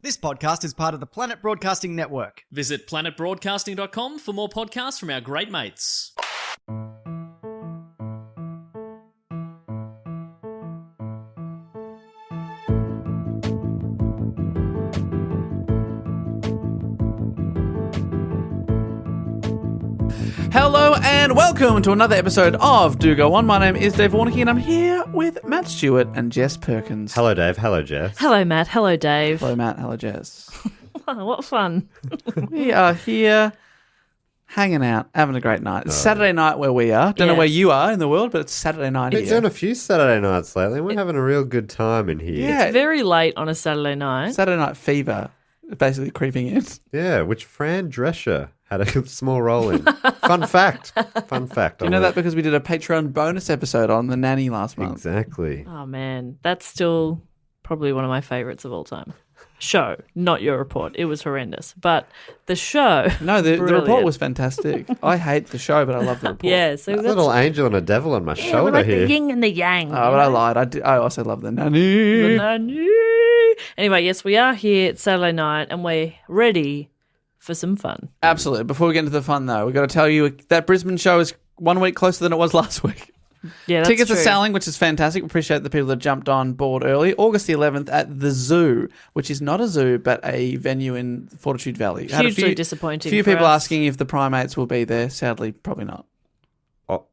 This podcast is part of the Planet Broadcasting Network. Visit planetbroadcasting.com for more podcasts from our great mates. Hello and welcome to another episode of Do Go On. My name is Dave Warnicky and I'm here with Matt Stewart and Jess Perkins. Hello, Dave. Hello, Jess. Hello, Matt. Hello, Dave. Hello, Matt. Hello, Jess. What fun. We are here hanging out, having a great night. It's Saturday night where we are. Don't know where you are in the world, but it's Saturday night We've here. done a few Saturday nights lately and we're having a real good time in here. Yeah. It's very late on a Saturday night. Saturday night fever basically creeping in. Yeah, which Fran Drescher had a small role in. Fun fact. You know that because we did a Patreon bonus episode on the nanny last month. Exactly. Oh, man. That's still probably one of my favourites of all time. Show, not your report. It was horrendous. But the show. No, the report brilliant. was fantastic. I hate the show, but I love the report. Yeah, so A that's little angel and a devil on my shoulder like here. the yin and the yang. Oh, but I lied. I also love the nanny. Anyway, yes, we are here. It's Saturday night and we're ready for some fun. Absolutely. Before we get into the fun, though, we've got to tell you that Brisbane show is 1 week closer than it was last week. Yeah, that's Tickets true. are selling, which is fantastic. We appreciate the people that jumped on board early. August the 11th at the Zoo, which is not a zoo, but a venue in Fortitude Valley. Had Hugely disappointing. A few for people us. asking if the primates will be there. Sadly, probably not.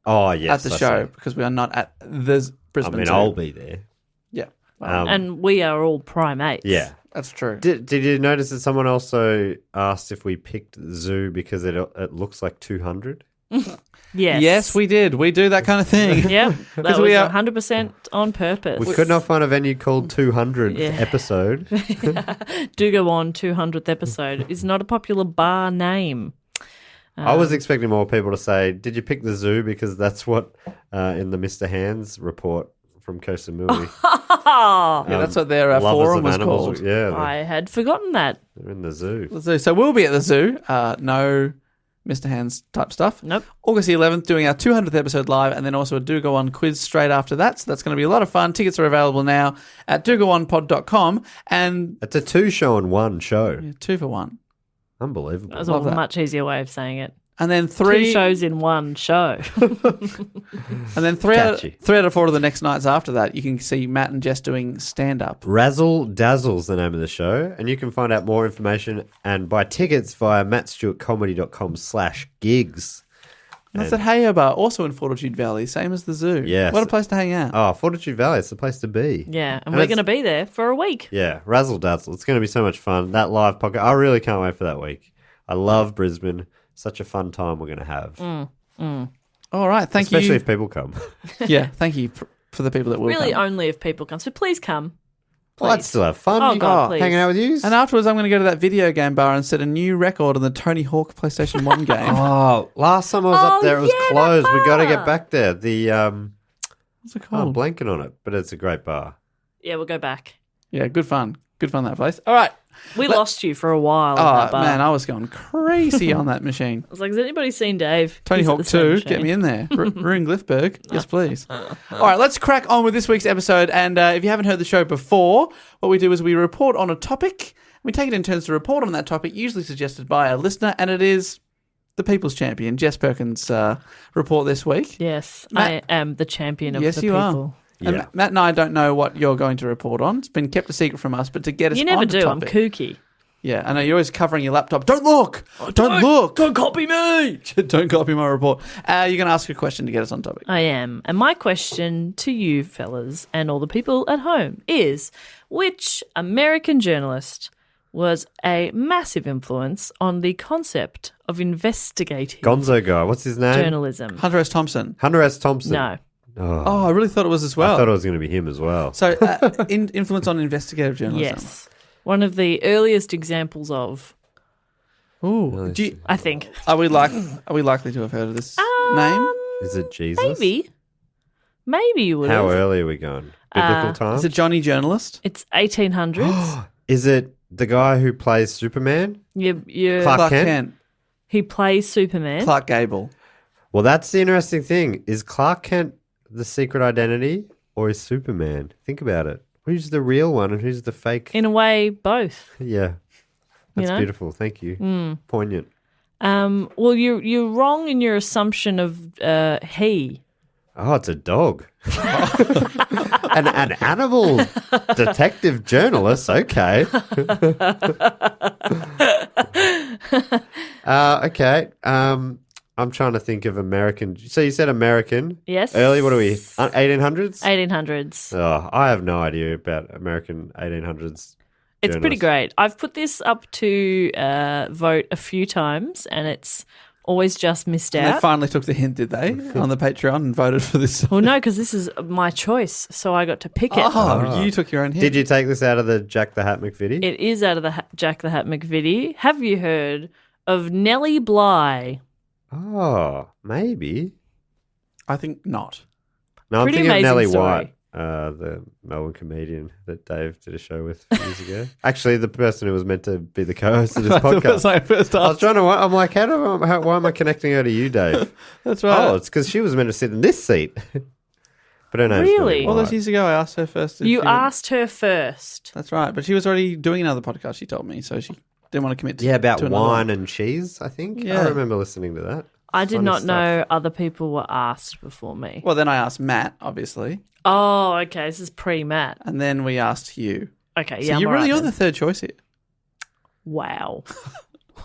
Oh, yes. At the I show, see. because we are not at the Brisbane Zoo. I'll be there. Yeah. And we are all primates. Yeah. That's true. Did you notice that someone also asked if we picked Zoo because it looks like 200? Yes. Yes, we did. We do that kind of thing. Yep. That was we are- 100% on purpose. We could not find a venue called 200 Yeah. episode. Do Go On 200th episode is not a popular bar name. I was expecting more people to say, did you pick the Zoo because that's what in the Mr. Hands report from Koh Samui. Yeah, that's what their Lovers forum of was animals, called. Yeah, I had forgotten that. they're in the zoo. The zoo. So we'll be at the zoo. No Mr. Hands type stuff. Nope. August the 11th, doing our 200th episode live, and then also a Do Go On quiz straight after that. So that's going to be a lot of fun. Tickets are available now at dogoonpod.com, and It's a 2 show and 1 show. 2 for 1. Unbelievable. That was a Love that. much easier way of saying it. And then 2 3 shows in one show. and then three out Catchy. of 4 of the next nights after that, you can see Matt and Jess doing stand-up. Razzle Dazzle's the name of the show, and you can find out more information and buy tickets via mattstewartcomedy.com/gigs. That's at Hayo Bar, also in Fortitude Valley, same as the zoo. Yes. What a place to hang out. Oh, Fortitude Valley, it's the place to be. Yeah, and And we're it's- going to be there for a week. Yeah, Razzle Dazzle. It's going to be so much fun. That live podcast, I really can't wait for that week. I love Brisbane. Such a fun time we're going to have. All right, thank Especially you. if people come. Yeah, thank you for the people that will Really come. only if people come. So please come. Well, I'd still have fun. Oh, God, please. Hanging out with you. And afterwards, I'm going to go to that video game bar and set a new record on the Tony Hawk PlayStation 1 game. Oh, last time I was up there, it was yeah, that closed. We got to bar. get back there. The What's it I'm called? blanking on it, but it's a great bar. Yeah, we'll go back. Yeah, good fun. Good fun, that place. All right. We lost you for a while at Oh, that bar. man, I was going crazy on that machine. I was like, has anybody seen Dave? Tony He's at Hawk the same 2, machine. get me in there. Ruin Gliffberg. Yes, please. All right, let's crack on with this week's episode. And if you haven't heard the show before, what we do is we report on a topic. We take it in turns to report on that topic, usually suggested by a listener, and it is the People's Champion, Jess Perkins' report this week. Yes, Matt- I am the champion of Yes, the you people. are. And Yeah. Matt and I don't know what you're going to report on. It's been kept a secret from us, but to get us You never on the do. topic. I'm kooky. Yeah, I know you're always covering your laptop. Don't look! Don't look! Don't copy me. Don't copy my report. You're going to ask a question to get us on topic. I am. And my question to you fellas and all the people at home is, which American journalist was a massive influence on the concept of investigative Gonzo guy. What's his name? journalism? Hunter S. Thompson. Hunter S. Thompson. No. Oh, I really thought it was as well. I thought it was going to be him as well. So, influence on investigative journalism. Yes. One of the earliest examples of, Ooh. I think. Are we likely to have heard of this name? Is it Jesus? Maybe. Maybe you would How have. early are we going? Biblical times? Is it Johnny Journalist? It's 1800s. Is it the guy who plays Superman? you Clark Kent? He plays Superman. Clark Gable. Well, that's the interesting thing. Is Clark Kent the secret identity or is Superman? Think about it. Who's the real one and who's the fake? In a way, both. Yeah. That's know? beautiful. Thank you. Poignant. Well, you're wrong in your assumption of he. Oh, it's a dog. an animal detective journalist. Okay. Okay. I'm trying to think of American. So you said American. Yes. Early, what are we? 1800s? 1800s. Oh, I have no idea about American 1800s. It's pretty journalists. great. I've put this up to vote a few times, and it's always just missed And out. they finally took the hint, did they, on the Patreon and voted for this? Well, no, because this is my choice, so I got to pick it. Oh, you took your own hint. Did you take this out of the Jack the Hat McVitie? It is out of the Jack the Hat McVitie. Have you heard of Nellie Bly? Oh, maybe. I think not. No, I'm Pretty thinking of amazing Nellie story. White, the Melbourne comedian that Dave did a show with years ago. Actually, the person who was meant to be the co-host of this That's podcast. what I first I was asked. trying to. I'm like, why am I connecting her to you, Dave? That's right. Oh, it's because she was meant to sit in this seat. But her name's Really? Nellie All White. those years ago, I asked her first. if You she- asked her first. That's right, but she was already doing another podcast, she told me, so she didn't want to commit to Yeah, about to another wine one. and cheese, I think. Yeah. I remember listening to that. I did Funny not stuff. know other people were asked before me. Well, then I asked Matt, obviously, Oh, okay. This is pre-Matt. and then we asked you. Okay, So yeah, you're I'm really alright on the then. third choice here. Wow.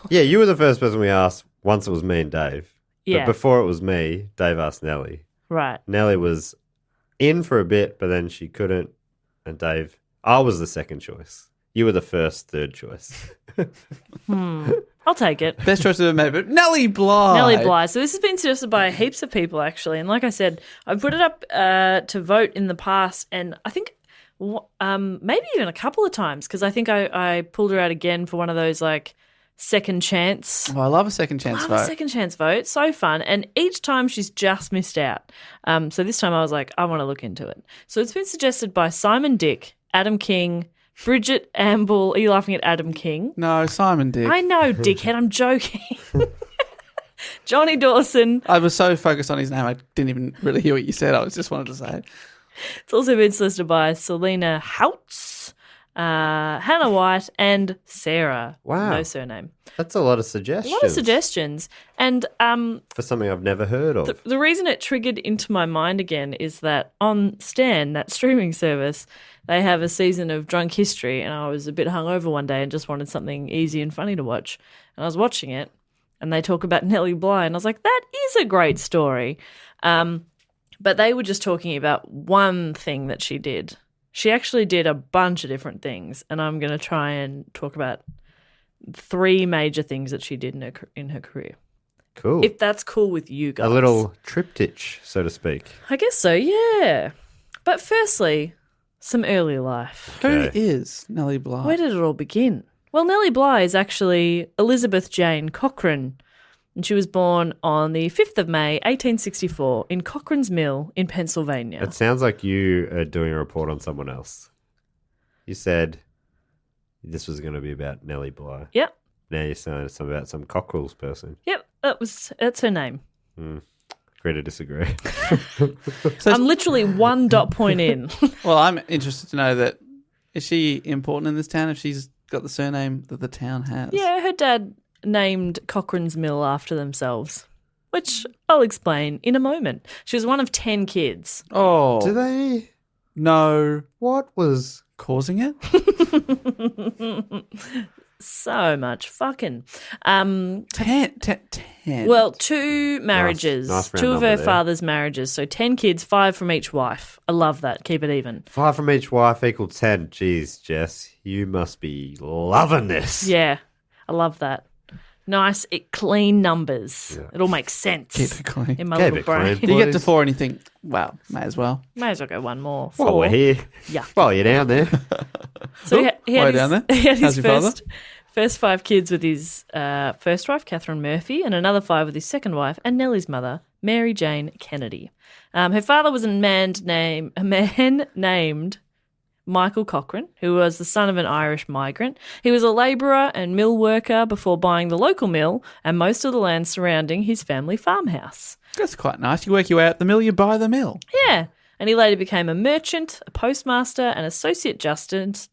Yeah, you were the first person we asked. Once it was me and Dave. Yeah, But before it was me, Dave asked Nellie. right. Nellie was in for a bit, but then she couldn't. And Dave, I was the second choice. You were the third choice. I'll take it. Best choice I've ever made, but Nellie Bly. Nellie Bly. So this has been suggested by heaps of people, actually. And like I said, I've put it up to vote in the past, and I think maybe even a couple of times, because I think I pulled her out again for one of those like second chance. Oh, I love a second chance Love vote. a second chance vote. So fun. And each time she's just missed out. So this time I was like, I want to look into it. So it's been suggested by Simon Dick, Adam King, Bridget Amble. Are you laughing at Adam King? No, Simon Dick. I know, dickhead. I'm joking. Johnny Dawson. I was so focused on his name, I didn't even really hear what you said. I just wanted to say it. It's also been solicited by Selena Houts, Hannah White, and Sarah. Wow. No surname. That's a lot of suggestions. A lot of suggestions. And For something I've never heard of. the reason it triggered into my mind again is that on Stan, that streaming service, they have a season of Drunk History, and I was a bit hungover one day and just wanted something easy and funny to watch. And I was watching it, and they talk about Nellie Bly, and I was like, that is a great story. But they were just talking about one thing that she did. She actually did a bunch of different things, and I'm going to try and talk about 3 major things that she did in her career. Cool. If that's cool with you guys. A little triptych, so to speak. I guess so, yeah. But firstly, some early life. Who Okay. is Nellie Bly? Where did it all begin? Well, Nellie Bly is actually Elizabeth Jane Cochrane, and she was born on the 5th of May, 1864, in Cochrane's Mill in Pennsylvania. It sounds like you are doing a report on someone else. You said this was going to be about Nellie Bly. Yep, Now you're saying it's about some cockerels person. yep, that's her name. Agree to disagree. I'm literally 1 dot point in. Well, I'm interested to know that is she important in this town if she's got the surname that the town has? Yeah, her dad named Cochrane's Mill after themselves, which I'll explain in a moment. She was one of 10 kids. Oh, Do they? no. What was? Causing it? So much fucking. 10. Well, 2 marriages, nice round 2 of her number there. father's marriages. So 10 kids, 5 from each wife. I love that. Keep it even. 5 from each wife equal 10. Jeez, Jess, you must be loving this. Yeah, I love that. Nice, clean numbers. Yeah. It all makes sense Keep it clean. in my Keep little it brain. clean. You get to Please. 4 and you think, wow, may as well. May as well go one more. 4. While we're here. Yeah. While you're down there. So he Way had down there. he had How's his your father? first 5 kids with his first wife, Catherine Murphy, and another 5 with his second wife and Nellie's mother, Mary Jane Kennedy. Her father was a man named Michael Cochrane, who was the son of an Irish migrant. He was a labourer and mill worker before buying the local mill and most of the land surrounding his family farmhouse. That's quite nice. You work your way out the mill, you buy the mill. Yeah. and he later became a merchant, a postmaster, and associate justice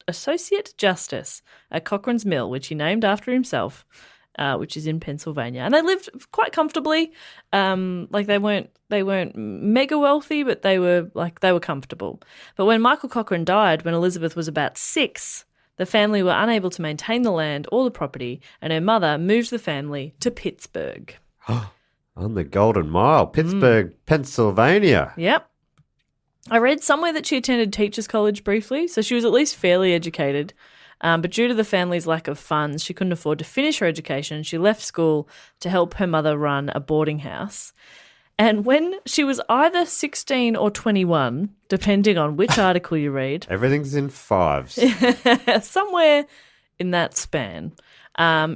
at Cochrane's Mill, which he named after himself, which is in Pennsylvania. And they lived quite comfortably. Like they weren't mega wealthy, but they were comfortable. But when Michael Cochrane died, when Elizabeth was about 6, the family were unable to maintain the land or the property, and her mother moved the family to Pittsburgh. On the Golden Mile, Pittsburgh, Pennsylvania. Yep. I read somewhere that she attended teachers' college briefly, so she was at least fairly educated. But due to the family's lack of funds, she couldn't afford to finish her education. She left school to help her mother run a boarding house. And when she was either 16 or 21, depending on which article you read. Everything's in 5s. Somewhere in that span.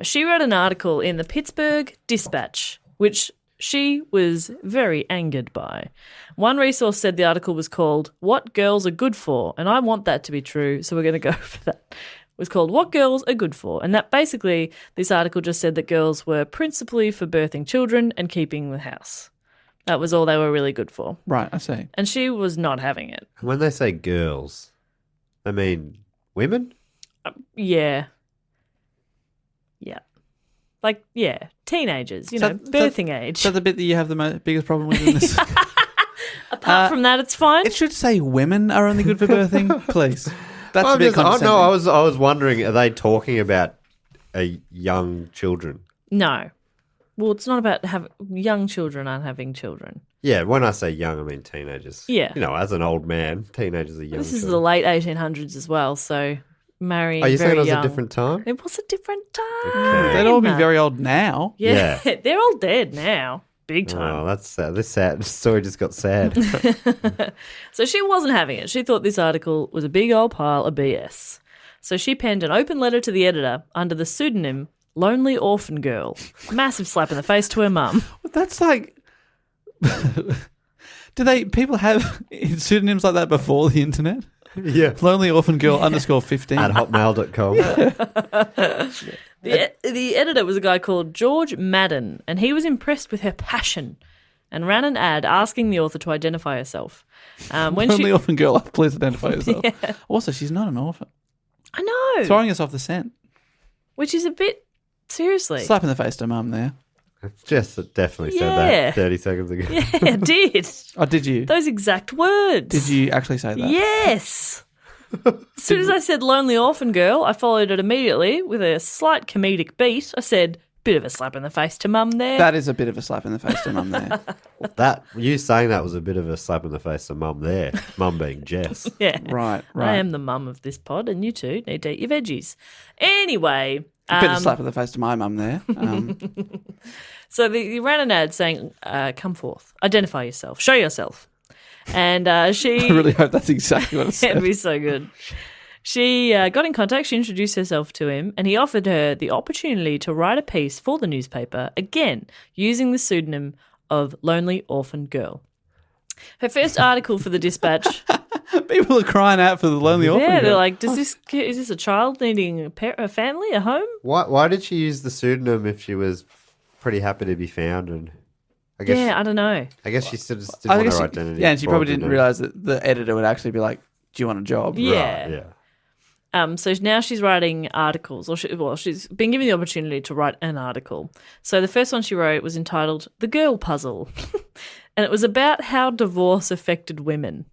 She wrote an article in the Pittsburgh Dispatch, which she was very angered by. One resource said the article was called What Girls Are Good For, and I want that to be true, so we're going to go for that. It was called What Girls Are Good For, and that basically, this article just said that girls were principally for birthing children and keeping the house. That was all they were really good for. Right, I see. And she was not having it. When they say girls, I mean women? Yeah. Yeah. Like, yeah, teenagers, So- birthing age. Is that the bit that you have the biggest problem with in this? Apart from that, it's fine. It should say women are only good for birthing, please. That's a bit condescending. I was wondering, are they talking about young children? No. Well, it's not about young children aren't having children. Yeah, when I say young, I mean teenagers. Yeah. As an old man, teenagers are young. This is the children. late 1800s as well, so marrying Are you saying very it was young. a different time? It was a different time. Okay. They'd all be very old now. Yeah, Yeah. they're all dead now. Big Oh, time. that's sad. This story just got sad. So she wasn't having it. She thought this article was a big old pile of BS. So she penned an open letter to the editor under the pseudonym Lonely Orphan Girl. Massive slap in the face to her mum. That's like... Do people have pseudonyms like that before the internet? Yeah. Lonely Orphan Girl _15. At hotmail.com. The editor was a guy called George Madden, and he was impressed with her passion and ran an ad asking the author to identify herself. Lonely Orphan Girl, please identify yourself. Yeah. Also, she's not an orphan. I know. Throwing us off the scent. Which is a bit... Seriously. Slap in the face to mum there. Jess definitely said that 30 seconds ago. Yeah, I did. Oh, did you? Those exact words. Did you actually say that? Yes. As soon as I said Lonely Orphan Girl, I followed it immediately with a slight comedic beat. I said, bit of a slap in the face to mum there. That is a bit of a slap in the face to mum there. You saying that was a bit of a slap in the face to mum there. Mum being Jess. Yeah. Right. I am the mum of this pod, and you two need to eat your veggies. Anyway... A bit of a slap in the face to my mum there. So he ran an ad saying, come forth, identify yourself, show yourself. And she... I really hope that's exactly what it said. It'd be so good. She got in contact, she introduced herself to him, and he offered her the opportunity to write a piece for the newspaper, again, using the pseudonym of Lonely Orphan Girl. Her first article for the Dispatch... People are crying out for the Lonely Orphan Yeah, Girl. they're like, is this a child needing a family, a home? Why did she use the pseudonym if she was pretty happy to be found? And I guess Yeah, I don't know. I guess she still just didn't want her identity. Yeah, and she probably fraudulent. didn't realise that the editor would actually be like, do you want a job? Yeah. Right, yeah. So now she's writing articles, she's been given the opportunity to write an article. So the first one she wrote was entitled The Girl Puzzle, and it was about how divorce affected women.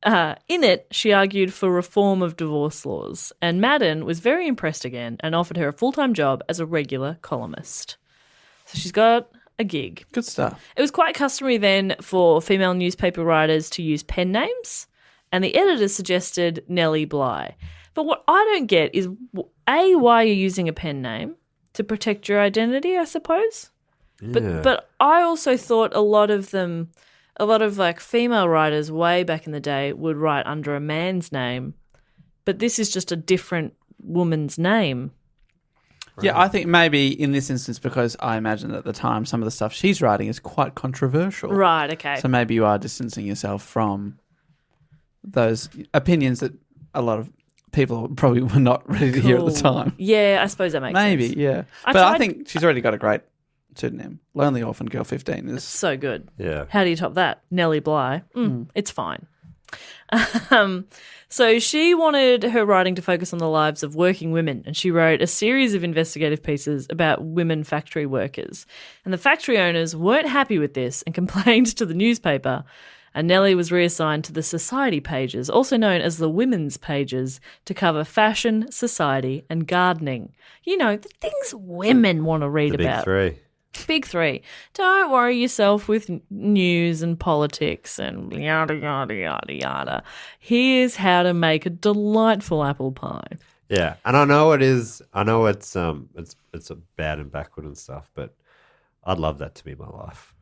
In it, she argued for reform of divorce laws, and Madden was very impressed again and offered her a full-time job as a regular columnist. So she's got a gig. Good stuff. It was quite customary then for female newspaper writers to use pen names, and the editor suggested Nellie Bly. But what I don't get is, A, why you're using a pen name? To protect your identity, I suppose? Yeah. But I also thought a lot of like female writers way back in the day would write under a man's name, but this is just a different woman's name. Yeah, I think maybe in this instance, because I imagine at the time some of the stuff she's writing is quite controversial. Right, okay. So maybe you are distancing yourself from those opinions that a lot of people probably were not ready to hear at the Cool. time. Yeah, I suppose that makes sense. Maybe, yeah. I But I tried- think she's already got a great pseudonym. Lonely Orphan Girl 15 is... So good. Yeah. How do you top that? Nellie Bly. It's fine. So she wanted her writing to focus on the lives of working women, and she wrote a series of investigative pieces about women factory workers. And the factory owners weren't happy with this and complained to the newspaper, and Nellie was reassigned to the society pages, also known as the women's pages, to cover fashion, society, and gardening. You know, the things women want to read The big about. three. Big three. Don't worry yourself with news and politics and yada, yada, yada, yada. Here's how to make a delightful apple pie. Yeah, and I know it is. I know it's a bad and backward and stuff, but I'd love that to be my life.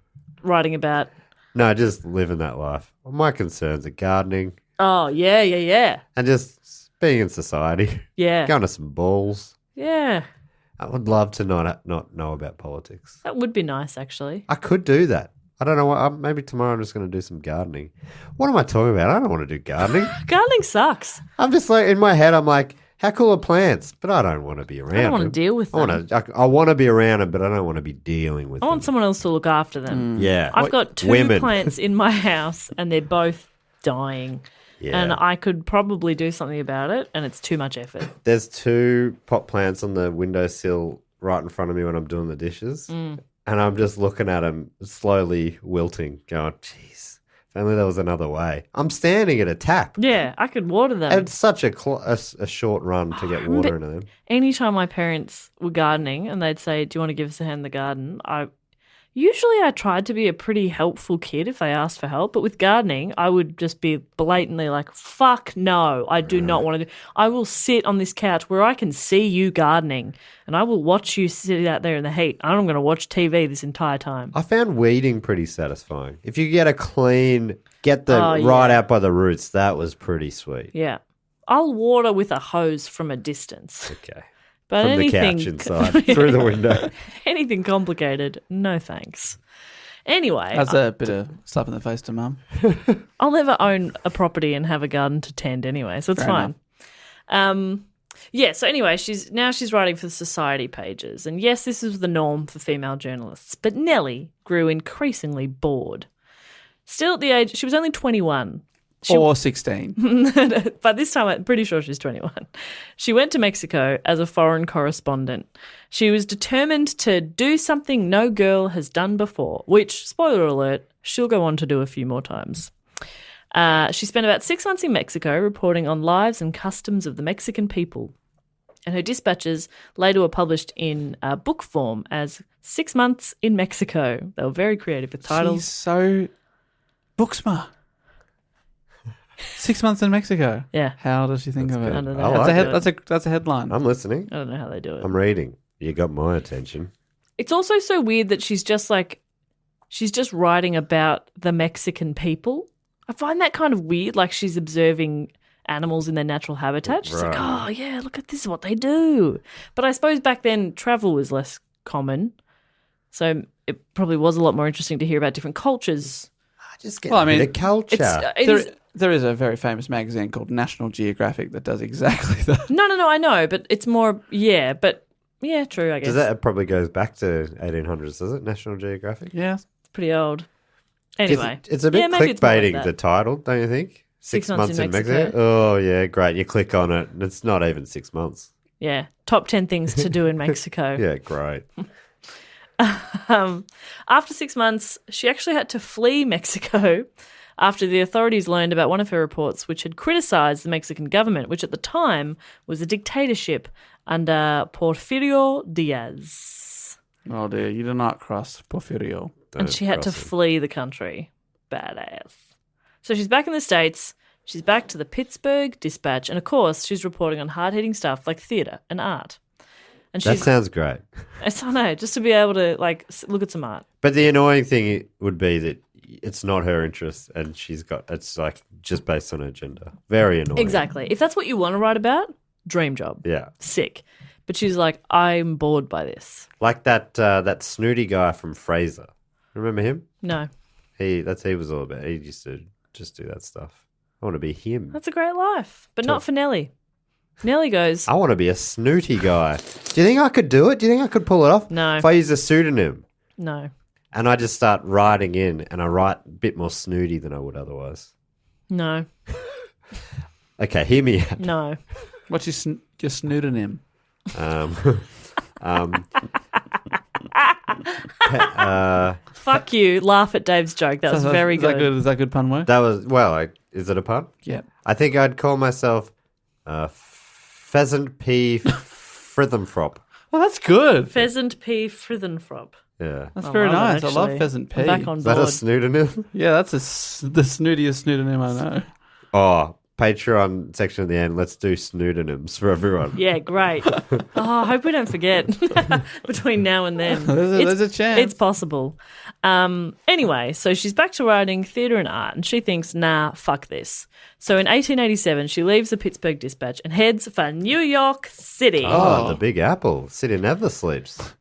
Writing about... No, just living that life. Well, my concerns are gardening Oh, yeah. and just being in society, Yeah. going to some balls. Yeah. I would love to not know about politics. That would be nice, actually. I could do that. I don't know what. Maybe tomorrow I'm just going to do some gardening. What am I talking about? I don't want to do gardening. Gardening sucks. I'm just like, in my head, I'm like, how cool are plants? But I don't want to be around I don't want to them. deal with them. I want to be around them, but I don't want to be dealing with I them. want someone else to look after them. Yeah. I've got 2 Women. plants in my house and they're both dying. Yeah. And I could probably do something about it, and it's too much effort. There's 2 pot plants on the windowsill right in front of me when I'm doing the dishes. And I'm just looking at them slowly wilting, going, jeez, if only there was another way. I'm standing at a tap. Yeah, I could water them. It's such a short run to get water into them. Anytime my parents were gardening and they'd say, do you want to give us a hand in the garden? I tried to be a pretty helpful kid if they asked for help, but with gardening, I would just be blatantly like, fuck no, I do not want to do. I will sit on this couch where I can see you gardening and I will watch you sit out there in the heat. I'm going to watch TV this entire time. I found weeding pretty satisfying. If you get right out by the roots, that was pretty sweet. Yeah. I'll water with a hose from a distance. Okay. But From anything, the couch inside, through the window. anything complicated, no thanks. Anyway, That's a bit of slap in the face to Mum. I'll never own a property and have a garden to tend anyway, so it's Fair fine. So anyway, she's writing for the society pages. And yes, this is the norm for female journalists. But Nellie grew increasingly bored. Still at the age, she was only 21. Or 16. By this time, I'm pretty sure she's 21. She went to Mexico as a foreign correspondent. She was determined to do something no girl has done before, which, spoiler alert, she'll go on to do a few more times. She spent about 6 months in Mexico reporting on lives and customs of the Mexican people. And her dispatches later were published in book form as 6 Months in Mexico. They were very creative with titles. She's so book smart. 6 months in Mexico. Yeah. How does she think of it? I don't know I how like they do it. That's a headline. I'm listening. I don't know how they do it. I'm reading. You got my attention. It's also so weird that she's just writing about the Mexican people. I find that kind of weird, like she's observing animals in their natural habitat. She's like, Right. oh, yeah, look at this is what they do. But I suppose back then travel was less common, so it probably was a lot more interesting to hear about different cultures. I just get Well, I a mean, bit of culture. There is a very famous magazine called National Geographic that does exactly that. No, I know, but it's more, true, I guess. It probably goes back to 1800s, does it? National Geographic? Yeah. It's pretty old. Anyway. It's a bit maybe it's more like clickbaiting, that. the title, don't you think? 6 months in Mexico. Oh, yeah, great. You click on it, and it's not even 6 months. Yeah, top 10 things to do in Mexico. Yeah, great. After 6 months, she actually had to flee Mexico after the authorities learned about one of her reports, which had criticised the Mexican government, which at the time was a dictatorship under Porfirio Diaz. Oh dear, you do not cross Porfirio. And she had to flee the country. Badass. So she's back in the States. She's back to the Pittsburgh Dispatch. And, of course, she's reporting on hard-hitting stuff like theatre and art. And That sounds great. I know, just to be able to, look at some art. But the annoying thing would be that it's not her interest, and it's just based on her gender. Very annoying. Exactly. If that's what you want to write about, dream job. Yeah. Sick. But she's like, I'm bored by this. Like that snooty guy from Frasier. Remember him? No. He was all about. He used to just do that stuff. I want to be him. That's a great life. But not for Nellie. Nellie goes, I want to be a snooty guy. Do you think I could do it? Do you think I could pull it off? No. If I use a pseudonym. No. And I just start writing in, and I write a bit more snooty than I would otherwise. No. Okay, hear me out. No. What's your snoodonym? Fuck you. Laugh at Dave's joke. That was very Is that good. good? Is that good pun word? That was, is it a pun? Yeah. I think I'd call myself Pheasant P. Frithemfrop. Well, that's good. Pheasant P. Frithenfrop. Yeah. That's I very love it, nice. I love actually. pheasant P. I'm back on Is that a board. snoodonym? Yeah, that's the snootiest snoodonym I know. Oh, Patreon section at the end. Let's do snoodonyms for everyone. Yeah, great. I hope we don't forget between now and then. There's a chance. It's possible. Anyway, so she's back to writing theatre and art, and she thinks, nah, fuck this. So in 1887, she leaves the Pittsburgh Dispatch and heads for New York City. Oh, the Big Apple. City never sleeps.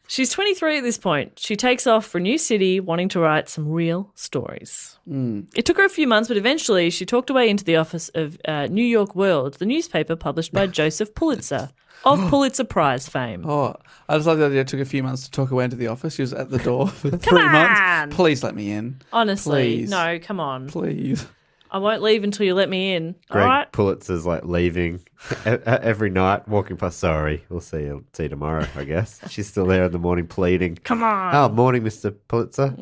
She's 23 at this point. She takes off for a new city, wanting to write some real stories. It took her a few months, but eventually she talked her way into the office of New York World, the newspaper published by Joseph Pulitzer, of Pulitzer Prize fame. Oh, I just like the idea it took a few months to talk her way into the office. She was at the door for 3 months. on! Please let me in. Honestly, Please. no, come on. Please. I won't leave until you let me in. Greg All right? Pulitzer's like leaving every night, walking past. Sorry, we'll see you tomorrow, I guess. She's still there in the morning pleading. Come on. Oh, morning, Mr. Pulitzer.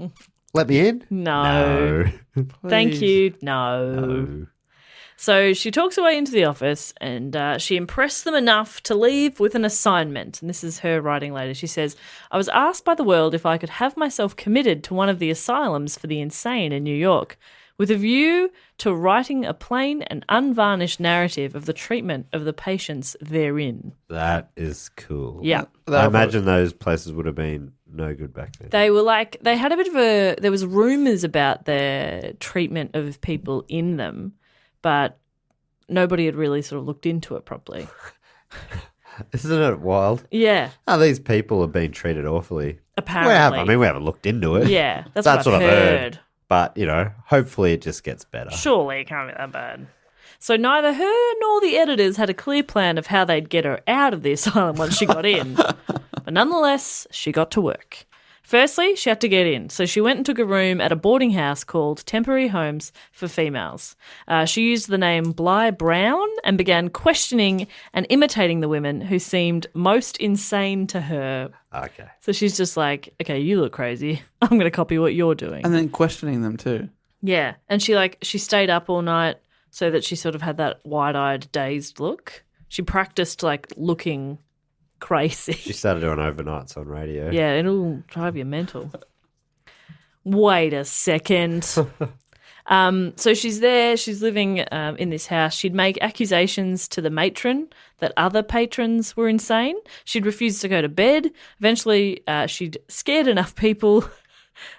Let me in? No. Thank Please. you. No. No. So she talks her way into the office and she impressed them enough to leave with an assignment. And this is her writing later. She says, I was asked by the world if I could have myself committed to one of the asylums for the insane in New York, with a view to writing a plain and unvarnished narrative of the treatment of the patients therein. That is cool. Yeah. I imagine those places would have been no good back then. They were like, they had a bit of a, there was rumours about their treatment of people in them, but nobody had really sort of looked into it properly. Isn't it wild? Yeah, Oh, these people have been treated awfully. apparently. We haven't looked into it. Yeah, that's That's what what I've I've heard. heard. But, hopefully it just gets better. Surely it can't be that bad. So neither her nor the editors had a clear plan of how they'd get her out of the asylum once she got in. But nonetheless, she got to work. Firstly, she had to get in, so she went and took a room at a boarding house called Temporary Homes for Females. She used the name Bly Brown and began questioning and imitating the women who seemed most insane to her. Okay. So she's just like, okay, you look crazy. I'm going to copy what you're doing. And then questioning them too. Yeah, and she stayed up all night so that she sort of had that wide-eyed, dazed look. She practiced looking crazy. She started doing overnights on radio. Yeah, it'll drive you mental. Wait a second. So she's there. She's living in this house. She'd make accusations to the matron that other patrons were insane. She'd refuse to go to bed. Eventually, she'd scared enough people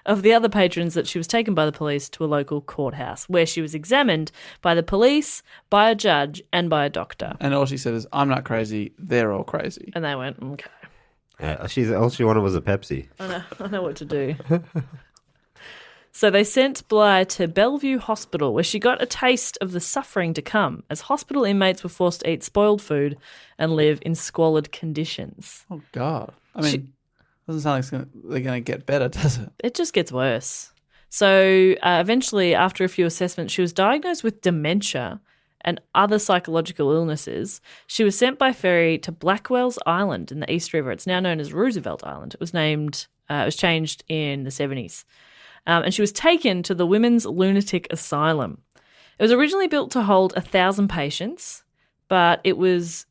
of the other patrons that she was taken by the police to a local courthouse where she was examined by the police, by a judge, and by a doctor. And all she said is, I'm not crazy. They're all crazy. And they went, okay, All she wanted was a Pepsi. I know what to do. So they sent Bly to Bellevue Hospital, where she got a taste of the suffering to come, as hospital inmates were forced to eat spoiled food and live in squalid conditions. Oh, God. I mean, doesn't sound like they're going to get better, does it? It just gets worse. So eventually, after a few assessments, she was diagnosed with dementia and other psychological illnesses. She was sent by ferry to Blackwell's Island in the East River. It's now known as Roosevelt Island. It was changed in the 70s. And she was taken to the Women's Lunatic Asylum. It was originally built to hold 1,000 patients, but it was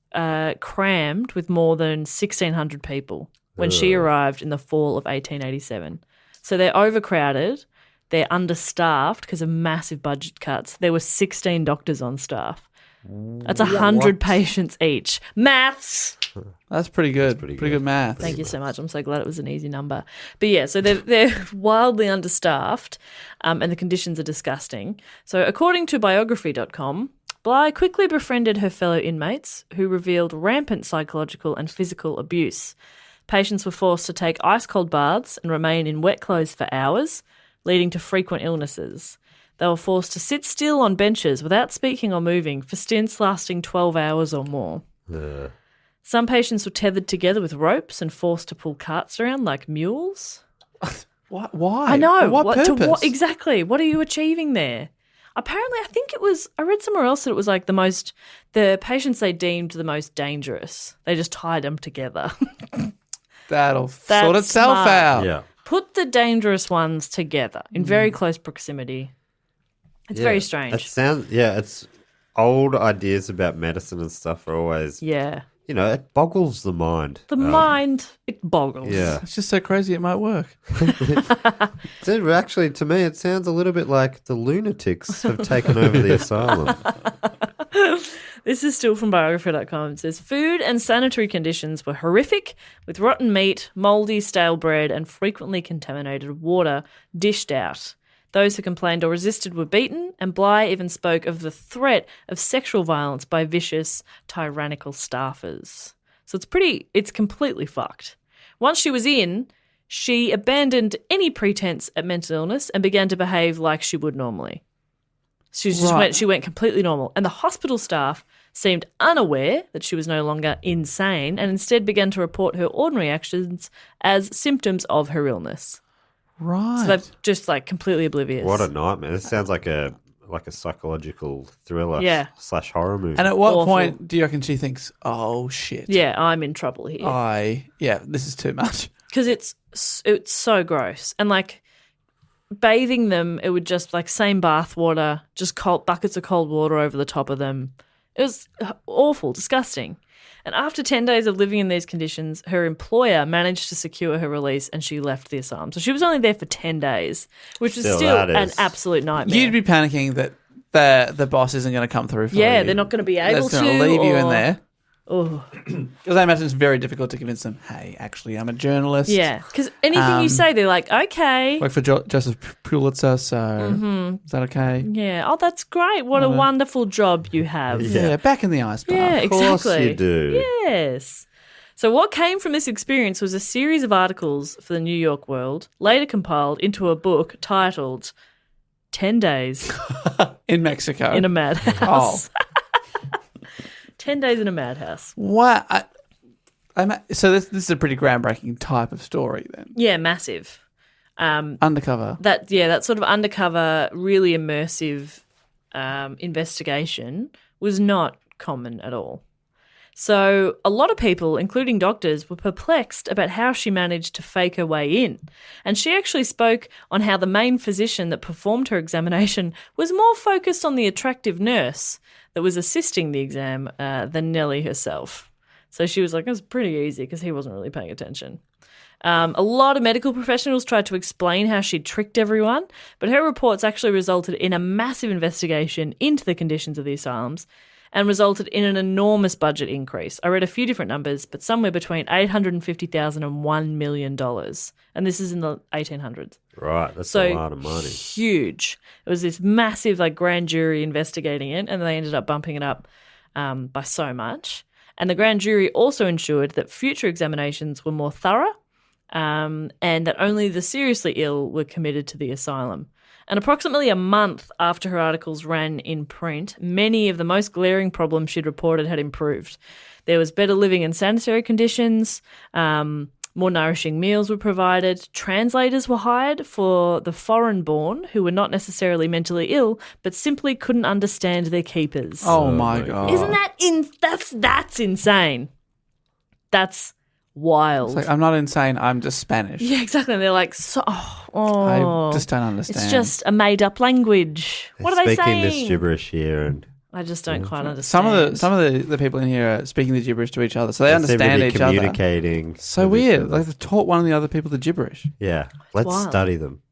crammed with more than 1,600 people when she arrived in the fall of 1887. So they're overcrowded. They're understaffed because of massive budget cuts. There were 16 doctors on staff. That's 100 patients each. Maths! That's pretty good. pretty Pretty good. good math. Thank you so much. I'm so glad it was an easy number. But yeah, so they're wildly understaffed and the conditions are disgusting. So according to biography.com, Bly quickly befriended her fellow inmates who revealed rampant psychological and physical abuse. Patients were forced to take ice-cold baths and remain in wet clothes for hours, leading to frequent illnesses. They were forced to sit still on benches without speaking or moving for stints lasting 12 hours or more. Some patients were tethered together with ropes and forced to pull carts around like mules. Why? I know. For what purpose? Exactly? What are you achieving there? Apparently, I think I read somewhere else that it was like the patients they deemed the most dangerous. They just tied them together. That'll That's sort itself smart. out. Yeah. Put the dangerous ones together in very close proximity. It's very strange. It's old ideas about medicine and stuff are always, Yeah. it boggles the mind. The mind, it boggles. Yeah. It's just so crazy it might work. Actually, to me, it sounds a little bit like the lunatics have taken over the asylum. This is still from biography.com. It says, food and sanitary conditions were horrific, with rotten meat, mouldy, stale bread, and frequently contaminated water dished out. Those who complained or resisted were beaten, and Bly even spoke of the threat of sexual violence by vicious, tyrannical staffers. So it's completely fucked. Once she was in, she abandoned any pretense at mental illness and began to behave like she would normally. She went completely normal. And the hospital staff seemed unaware that she was no longer insane and instead began to report her ordinary actions as symptoms of her illness. Right. So they're just completely oblivious. What a nightmare. This sounds like a psychological thriller / horror movie. And at what Awful. point do you reckon she thinks, oh, shit. Yeah, I'm in trouble here. This is too much. Because it's so gross. And bathing them, it would just same bath water, just buckets of cold water over the top of them. It was awful, disgusting. And after 10 days of living in these conditions, her employer managed to secure her release and she left the asylum. So she was only there for 10 days, which is still an absolute nightmare. You'd be panicking that the boss isn't going to come through for you. Yeah, they're not going to be able to. They're going to leave you in there. Oh. Because I imagine it's very difficult to convince them, hey, actually, I'm a journalist. Yeah, because anything you say, they're like, okay. Work for Joseph Pulitzer, so is that okay? Yeah. Oh, that's great. What a wonderful job you have. Yeah, back in the ice bath. Yeah, Of course exactly. you do. Yes. So what came from this experience was a series of articles for the New York World, later compiled into a book titled 10 Days In Mexico. in a Madhouse. Oh. 10 Days in a Madhouse. What? So this is a pretty groundbreaking type of story then. Yeah, massive. Undercover. That sort of undercover, really immersive investigation was not common at all. So a lot of people, including doctors, were perplexed about how she managed to fake her way in. And she actually spoke on how the main physician that performed her examination was more focused on the attractive nurse that was assisting the exam than Nellie herself. So she was like, it was pretty easy because he wasn't really paying attention. A lot of medical professionals tried to explain how she tricked everyone, but her reports actually resulted in a massive investigation into the conditions of the asylums and resulted in an enormous budget increase. I read a few different numbers, but somewhere between $850,000 and $1 million. And this is in the 1800s. Right, that's a lot of money. Huge. It was this massive grand jury investigating it, and they ended up bumping it up by so much. And the grand jury also ensured that future examinations were more thorough and that only the seriously ill were committed to the asylum. And approximately a month after her articles ran in print, many of the most glaring problems she'd reported had improved. There was better living and sanitary conditions, more nourishing meals were provided, translators were hired for the foreign-born who were not necessarily mentally ill but simply couldn't understand their keepers. Oh my God. Isn't that that's insane? That's wild. It's like, I'm not insane, I'm just Spanish. Yeah, exactly. And they're like, I just don't understand. It's just a made-up language. What are they saying? Speaking this gibberish here, and I just don't quite understand. Some of the people in here are speaking the gibberish to each other, so they understand each other. Communicating. So weird. Like they've taught one of the other people the gibberish. Yeah, let's wild. study them.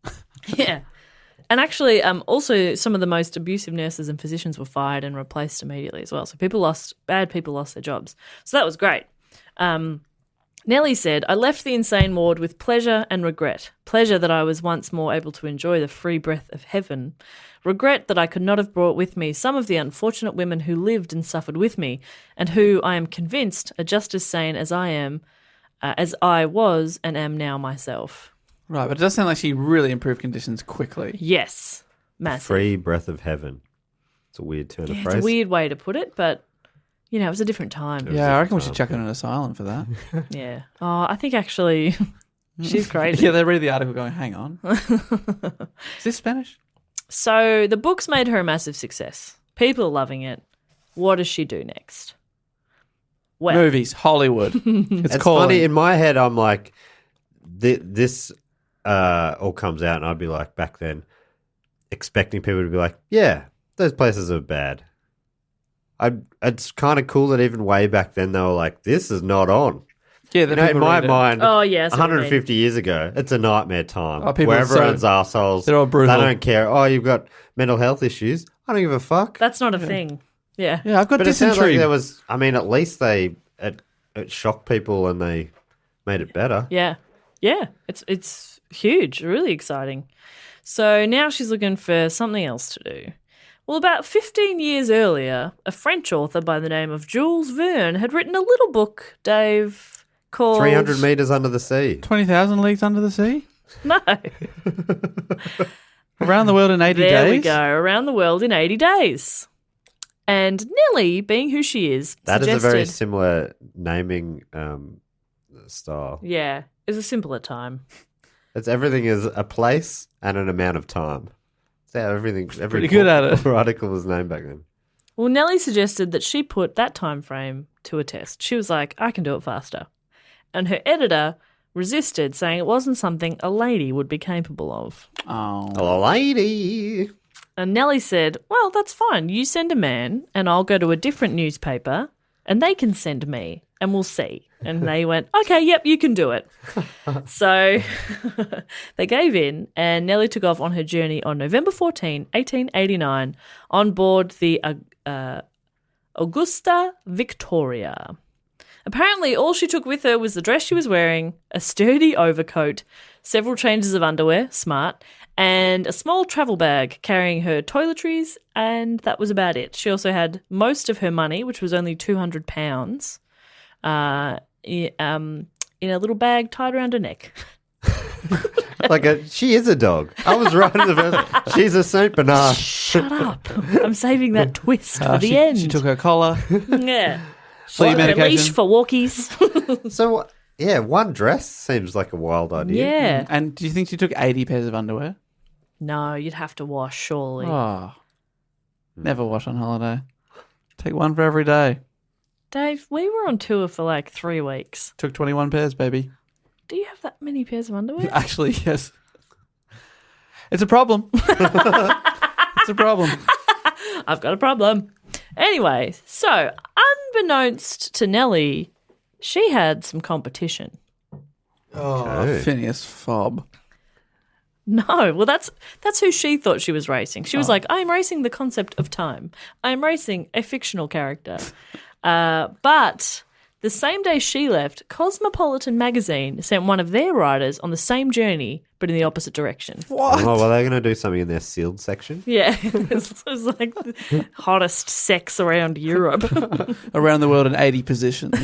Yeah. And actually, also some of the most abusive nurses and physicians were fired and replaced immediately as well. So bad people lost their jobs. So that was great. Nellie said, I left the insane ward with pleasure and regret. Pleasure that I was once more able to enjoy the free breath of heaven. Regret that I could not have brought with me some of the unfortunate women who lived and suffered with me, and who, I am convinced, are just as sane as I was and am now myself. Right, but it does sound like she really improved conditions quickly. Yes. Massive. Free breath of heaven. It's a weird turn of phrase. It's a weird way to put it, but it was a different time. Yeah, I reckon we should chuck her in an asylum for that. Yeah. Oh, I think actually She's crazy. Yeah, they read the article going, hang on. Is this Spanish? So the book's made her a massive success. People are loving it. What does she do next? Well, Movies, Hollywood. It's It's calling. funny. In my head, I'm like, this all comes out, and I'd be like, back then, expecting people to be like, yeah, those places are bad. It's kind of cool that even way back then they were like, this is not on. Yeah, You know, in my mind, oh, yes. 150 years ago, it's a nightmare time. Oh, people where are so- everyone's assholes. they're all brutal. They don't care. Oh, you've got mental health issues. I don't give a fuck. That's not a thing. Yeah. Yeah, I've got But it sounds dysentery. like there was. I mean, at least it shocked people and they made it better. Yeah. Yeah. It's huge, really exciting. So now she's looking for something else to do. Well, about 15 years earlier, a French author by the name of Jules Verne had written a little book, Dave, called... 300 meters under the sea. 20,000 leagues under the sea? No. Around the world in 80 days? There we go. Around the world in 80 days. And Nellie, being who she is, That is suggested... a very similar naming style. Yeah. It's a simpler time. It's everything is a place and an amount of time. That's how every Pretty good at it. article was named back then. Well, Nellie suggested that she put that time frame to a test. She was like, I can do it faster. And her editor resisted, saying it wasn't something a lady would be capable of. Oh. A lady. And Nellie said, well, that's fine. You send a man and I'll go to a different newspaper and they can send me and we'll see. And they went, okay, yep, you can do it. So they gave in and Nellie took off on her journey on November 14, 1889 on board the Augusta Victoria. Apparently, all she took with her was the dress she was wearing, a sturdy overcoat, several changes of underwear, smart, and a small travel bag carrying her toiletries, and that was about it. She also had most of her money, which was only £200, in a little bag tied around her neck. She is a dog. I was right in the first. She's a Saint Bernard. Shut up. I'm saving that twist for the she, end. She took her collar. Yeah. Flea A medication. leash for walkies. So, yeah, one dress seems like a wild idea. Yeah. And do you think she took 80 pairs of underwear? No, you'd have to wash, surely. Oh. Never wash on holiday. Take one for every day. Dave, we were on tour for like 3 weeks. Took 21 pairs, baby. Do you have that many pairs of underwear? Actually, yes. It's a problem. It's a problem. I've got a problem. Anyway, so unbeknownst to Nellie, she had some competition. Oh, Phineas Fob. No, well, that's who she thought she was racing. She was like, I'm racing the concept of time. I'm racing a fictional character. But the same day she left, Cosmopolitan magazine sent one of their riders on the same journey, but in the opposite direction. What? Oh, well, they're going to do something in their sealed section. Yeah, it was like the hottest sex around Europe. Around the world in 80 positions.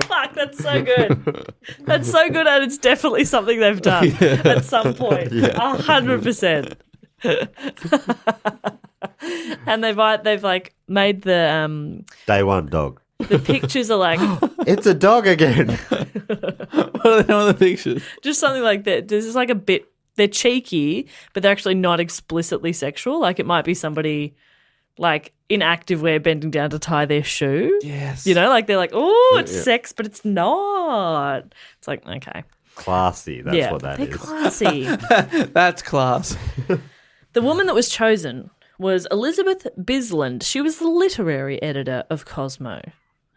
Fuck, that's so good. That's so good, and it's definitely something they've done at some point. 100%. And they've like made the Day one dog. the pictures are like It's a dog again. What are they on the pictures? just something like that. This is like a bit. They're cheeky, but they're actually not explicitly sexual. Like it might be somebody like in activewear bending down to tie their shoe. Yes. You know, like they're like, oh, it's sex, but it's not. It's like, okay. Classy. That's what that they're is. classy. That's class. The woman that was chosen was Elizabeth Bisland. She was the literary editor of Cosmo.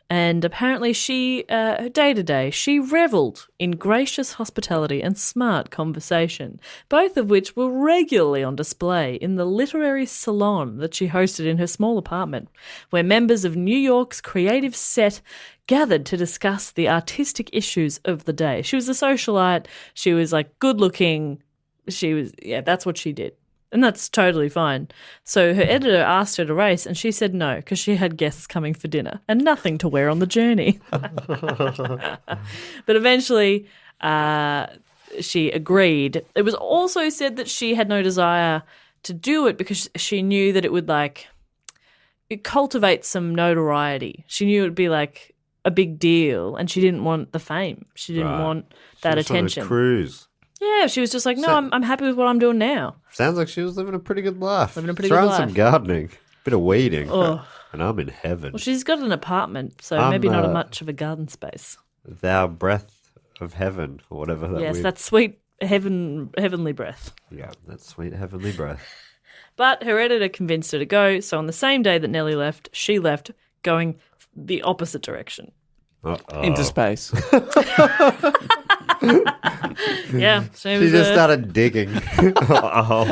And apparently she, day-to-day, she revelled in gracious hospitality and smart conversation, both of which were regularly on display in the literary salon that she hosted in her small apartment, where members of New York's creative set gathered to discuss the artistic issues of the day. She was a socialite. She was, like, good-looking. She was, that's what she did. And that's totally fine. So her editor asked her to race, and she said no, because she had guests coming for dinner and nothing to wear on the journey. But eventually she agreed. It was also said that she had no desire to do it because she knew that it would, like, it cultivate some notoriety. She knew it would be, like, a big deal and she didn't want the fame. She didn't want that attention. On a cruise. Yeah, she was just like, no, I'm happy with what I'm doing now. Sounds like she was living a pretty good life. Living a pretty Throwing good life. some gardening, bit of weeding, Oh. and I'm in heaven. Well, she's got an apartment, so maybe not much of a garden space. Thou breath of heaven, or whatever that Yes, weird- that's sweet heavenly breath. Yeah, that's sweet heavenly breath. But her editor convinced her to go, so on the same day that Nellie left, she left, going the opposite direction. Uh-oh. Into space. Yeah, so it She was just started digging. Uh-oh.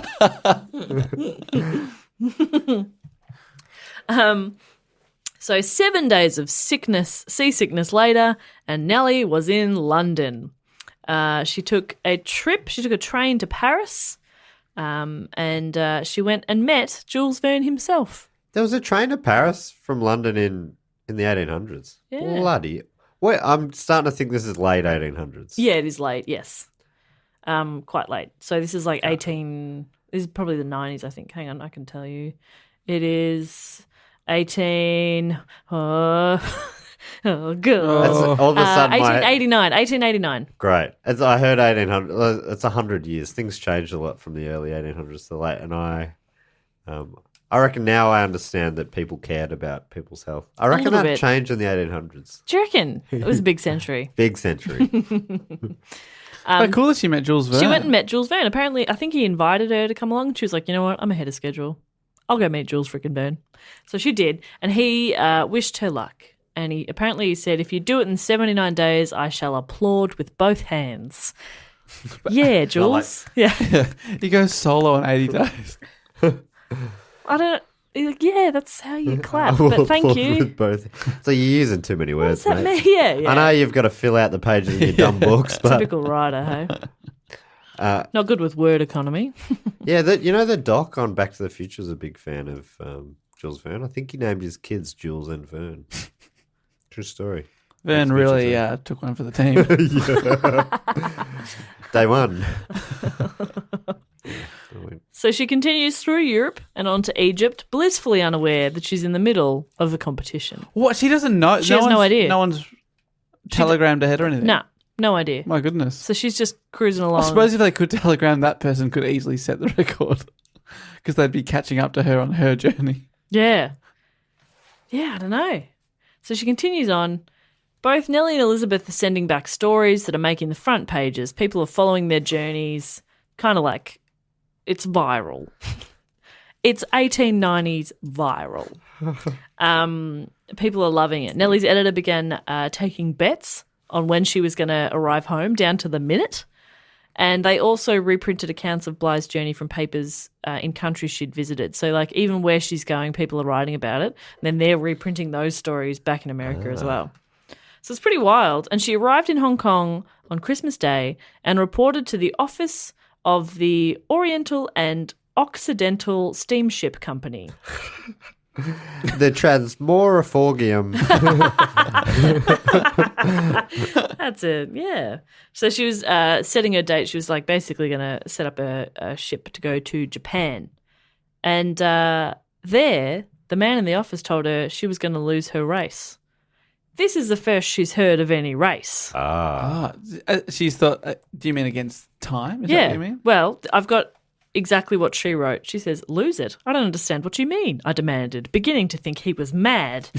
So 7 days of seasickness later, and Nellie was in London. She took a train to Paris, and she went and met Jules Verne himself. There was a train to Paris from London in the 1800s. Yeah. Bloody. Wait, I'm starting to think this is late 1800s. Yeah, it is late, yes. Quite late. So this is like this is probably the 90s, I think. Hang on, I can tell you. It is 18... oh, God. That's all of a sudden 1889. Great. As I heard 1800. It's 100 years. Things changed a lot from the early 1800s to late, and I reckon now I understand that people cared about people's health. I reckon little that bit. changed in the 1800s. Do you reckon? It was a big century. Big century. How cool that she met Jules Verne. She went and met Jules Verne. Apparently, I think he invited her to come along. She was like, you know what? I'm ahead of schedule. I'll go meet Jules frickin' Verne. So she did, and he wished her luck. And he apparently said, if you do it in 79 days, I shall applaud with both hands. Yeah, Jules. Yeah. He goes solo on 80 days. I don't... He's like, yeah, that's how you clap. I will But thank applaud you. with both. So you're using too many words, What's that mate. mean? Yeah. I know you've got to fill out the pages in your dumb books, but Typical writer, hey? Not good with word economy. yeah, the doc on Back to the Future is a big fan of Jules Verne. I think he named his kids Jules and Verne. True story. Verne Back to the really Future. took one for the team. Day one. So she continues through Europe and on to Egypt, blissfully unaware that she's in the middle of the competition. What? She doesn't know? She has no idea. No one's telegrammed ahead or anything? Nah, no idea. My goodness. So she's just cruising along. I suppose if they could telegram, that person could easily set the record because they'd be catching up to her on her journey. Yeah. Yeah, I don't know. So she continues on. Both Nellie and Elizabeth are sending back stories that are making the front pages. People are following their journeys. Kind of like it's viral. It's 1890s viral. People are loving it. Nellie's editor began taking bets on when she was going to arrive home down to the minute. And they also reprinted accounts of Bly's journey from papers in countries she'd visited. So, like, even where she's going, people are writing about it. And then they're reprinting those stories back in America as well. So it's pretty wild. And she arrived in Hong Kong on Christmas Day and reported to the office of the Oriental and Occidental Steamship Company. The Transmoriforgium. That's it, yeah. So she was setting her date. She was like basically going to set up a ship to go to Japan. And there, the man in the office told her she was going to lose her race. This is the first she's heard of any race. She's thought, do you mean against time? Is that what you mean? Well, I've got exactly what she wrote. She says, lose it? I don't understand what you mean, I demanded, beginning to think he was mad.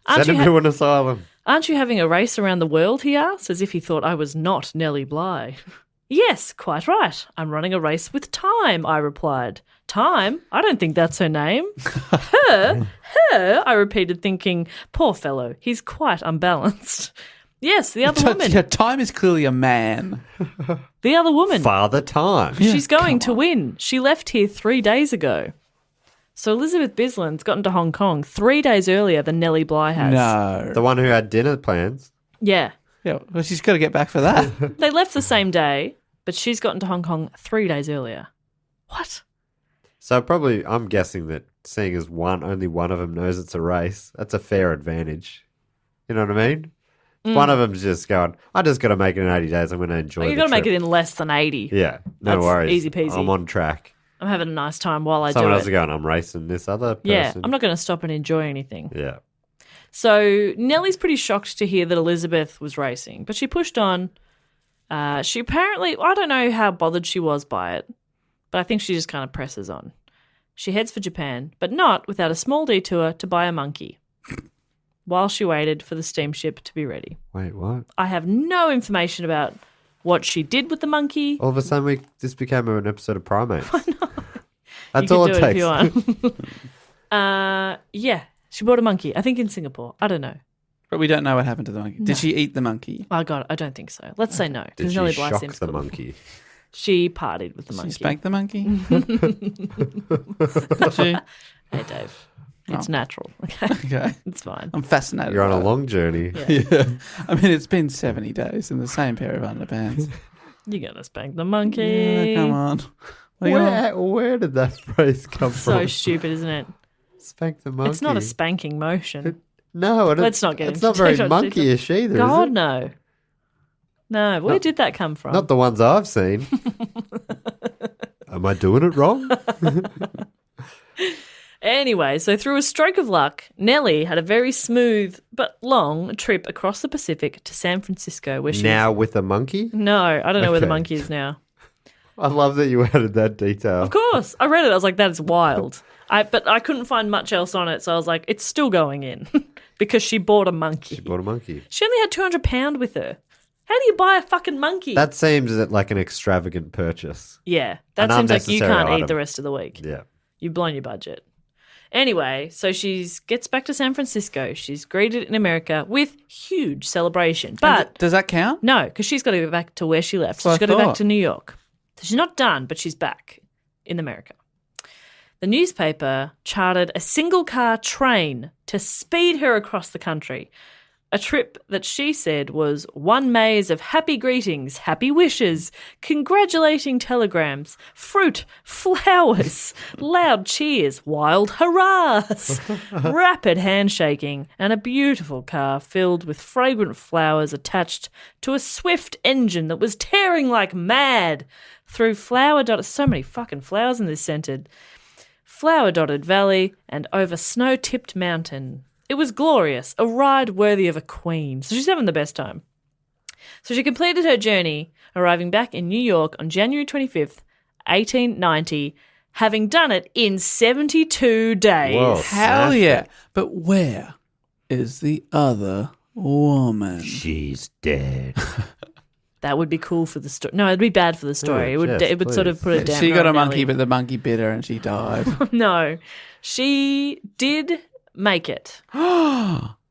Send him to an asylum. Aren't you having a race around the world, he asked, as if he thought I was not Nellie Bly. Yes, quite right. I'm running a race with Time, I replied. Time? I don't think that's her name. Her, I repeated, thinking, poor fellow, he's quite unbalanced. Yes, the other woman. Yeah, Time is clearly a man. The other woman. Father Time. She's going to win. She left here 3 days ago. So Elizabeth Bisland's gotten to Hong Kong 3 days earlier than Nellie Bly has. No. The one who had dinner plans. Yeah. Yeah, well, she's got to get back for that. They left the same day, but she's gotten to Hong Kong 3 days earlier. What? So probably, I'm guessing that seeing as only one of them knows it's a race, that's a fair advantage. You know what I mean? One of them's just going, I just got to make it in 80 days. I'm going to enjoy Well, it. you've got to make it in less than 80. Yeah, no That's worries. easy peasy. I'm on track. I'm having a nice time while I Someone do else it. is going, I'm racing this other person. Yeah, I'm not going to stop and enjoy anything. Yeah. So Nellie's pretty shocked to hear that Elizabeth was racing, but she pushed on. She apparently, I don't know how bothered she was by it, but I think she just kind of presses on. She heads for Japan, but not without a small detour to buy a monkey while she waited for the steamship to be ready. Wait, what? I have no information about what she did with the monkey. All of a sudden, this became an episode of Primates. That's You all can it do takes. if you want. Yeah, she bought a monkey. I think in Singapore. I don't know. But we don't know what happened to the monkey. Did she eat the monkey? Oh God, I don't think so. Let's say no. Did Because she Nellie Bly shock seems the cool. monkey? She partied with the monkey. She spanked the monkey? Did she? Hey Dave, it's natural. Okay, Okay. it's fine. I'm fascinated. You're on by a it. long journey. Yeah. I mean, it's been 70 days in the same pair of underpants. You're gonna spank the monkey. Yeah, come on. What are you gonna- Where did that phrase come So from? stupid, isn't it? Spank the monkey. It's not a spanking motion. No, Let's not get It's into not very detail. monkeyish either. God is it? no. No, where did that come from? Not the ones I've seen. Am I doing it wrong? Anyway, so through a stroke of luck, Nellie had a very smooth but long trip across the Pacific to San Francisco, where she Now with a monkey? No, I don't know where the Okay. monkey is now. I love that you added that detail. Of course, I read it. I was like, "That is wild." But I couldn't find much else on it, so I was like, "It's still going in," because she bought a monkey. She bought a monkey. She only had £200 with her. How do you buy a fucking monkey? That seems like an extravagant purchase. Yeah, that An seems like you unnecessary can't eat item. the rest of the week. Yeah. You've blown your budget. Anyway, so she gets back to San Francisco. She's greeted in America with huge celebration. But Does that count? no, because she's got to go back to where she left. So That's she's got what to I go back thought. to New York. So she's not done, but she's back in America. The newspaper chartered a single-car train to speed her across the country. A trip that she said was one maze of happy greetings, happy wishes, congratulating telegrams, fruit, flowers, loud cheers, wild hurrahs, rapid handshaking, and a beautiful car filled with fragrant flowers attached to a swift engine that was tearing like mad through so many fucking flowers in this scented, flower-dotted valley and over snow-tipped mountain. It was glorious, a ride worthy of a queen. So she's having the best time. So she completed her journey, arriving back in New York on January 25th, 1890, having done it in 72 days. Whoa. Hell Smash yeah. it. But where is the other woman? She's dead. That would be cool for the story. No, it'd be bad for the story. Yeah, It would sort of please. put it down. She got a on monkey, Nellie. but the monkey bit her and she died. No, she did make it.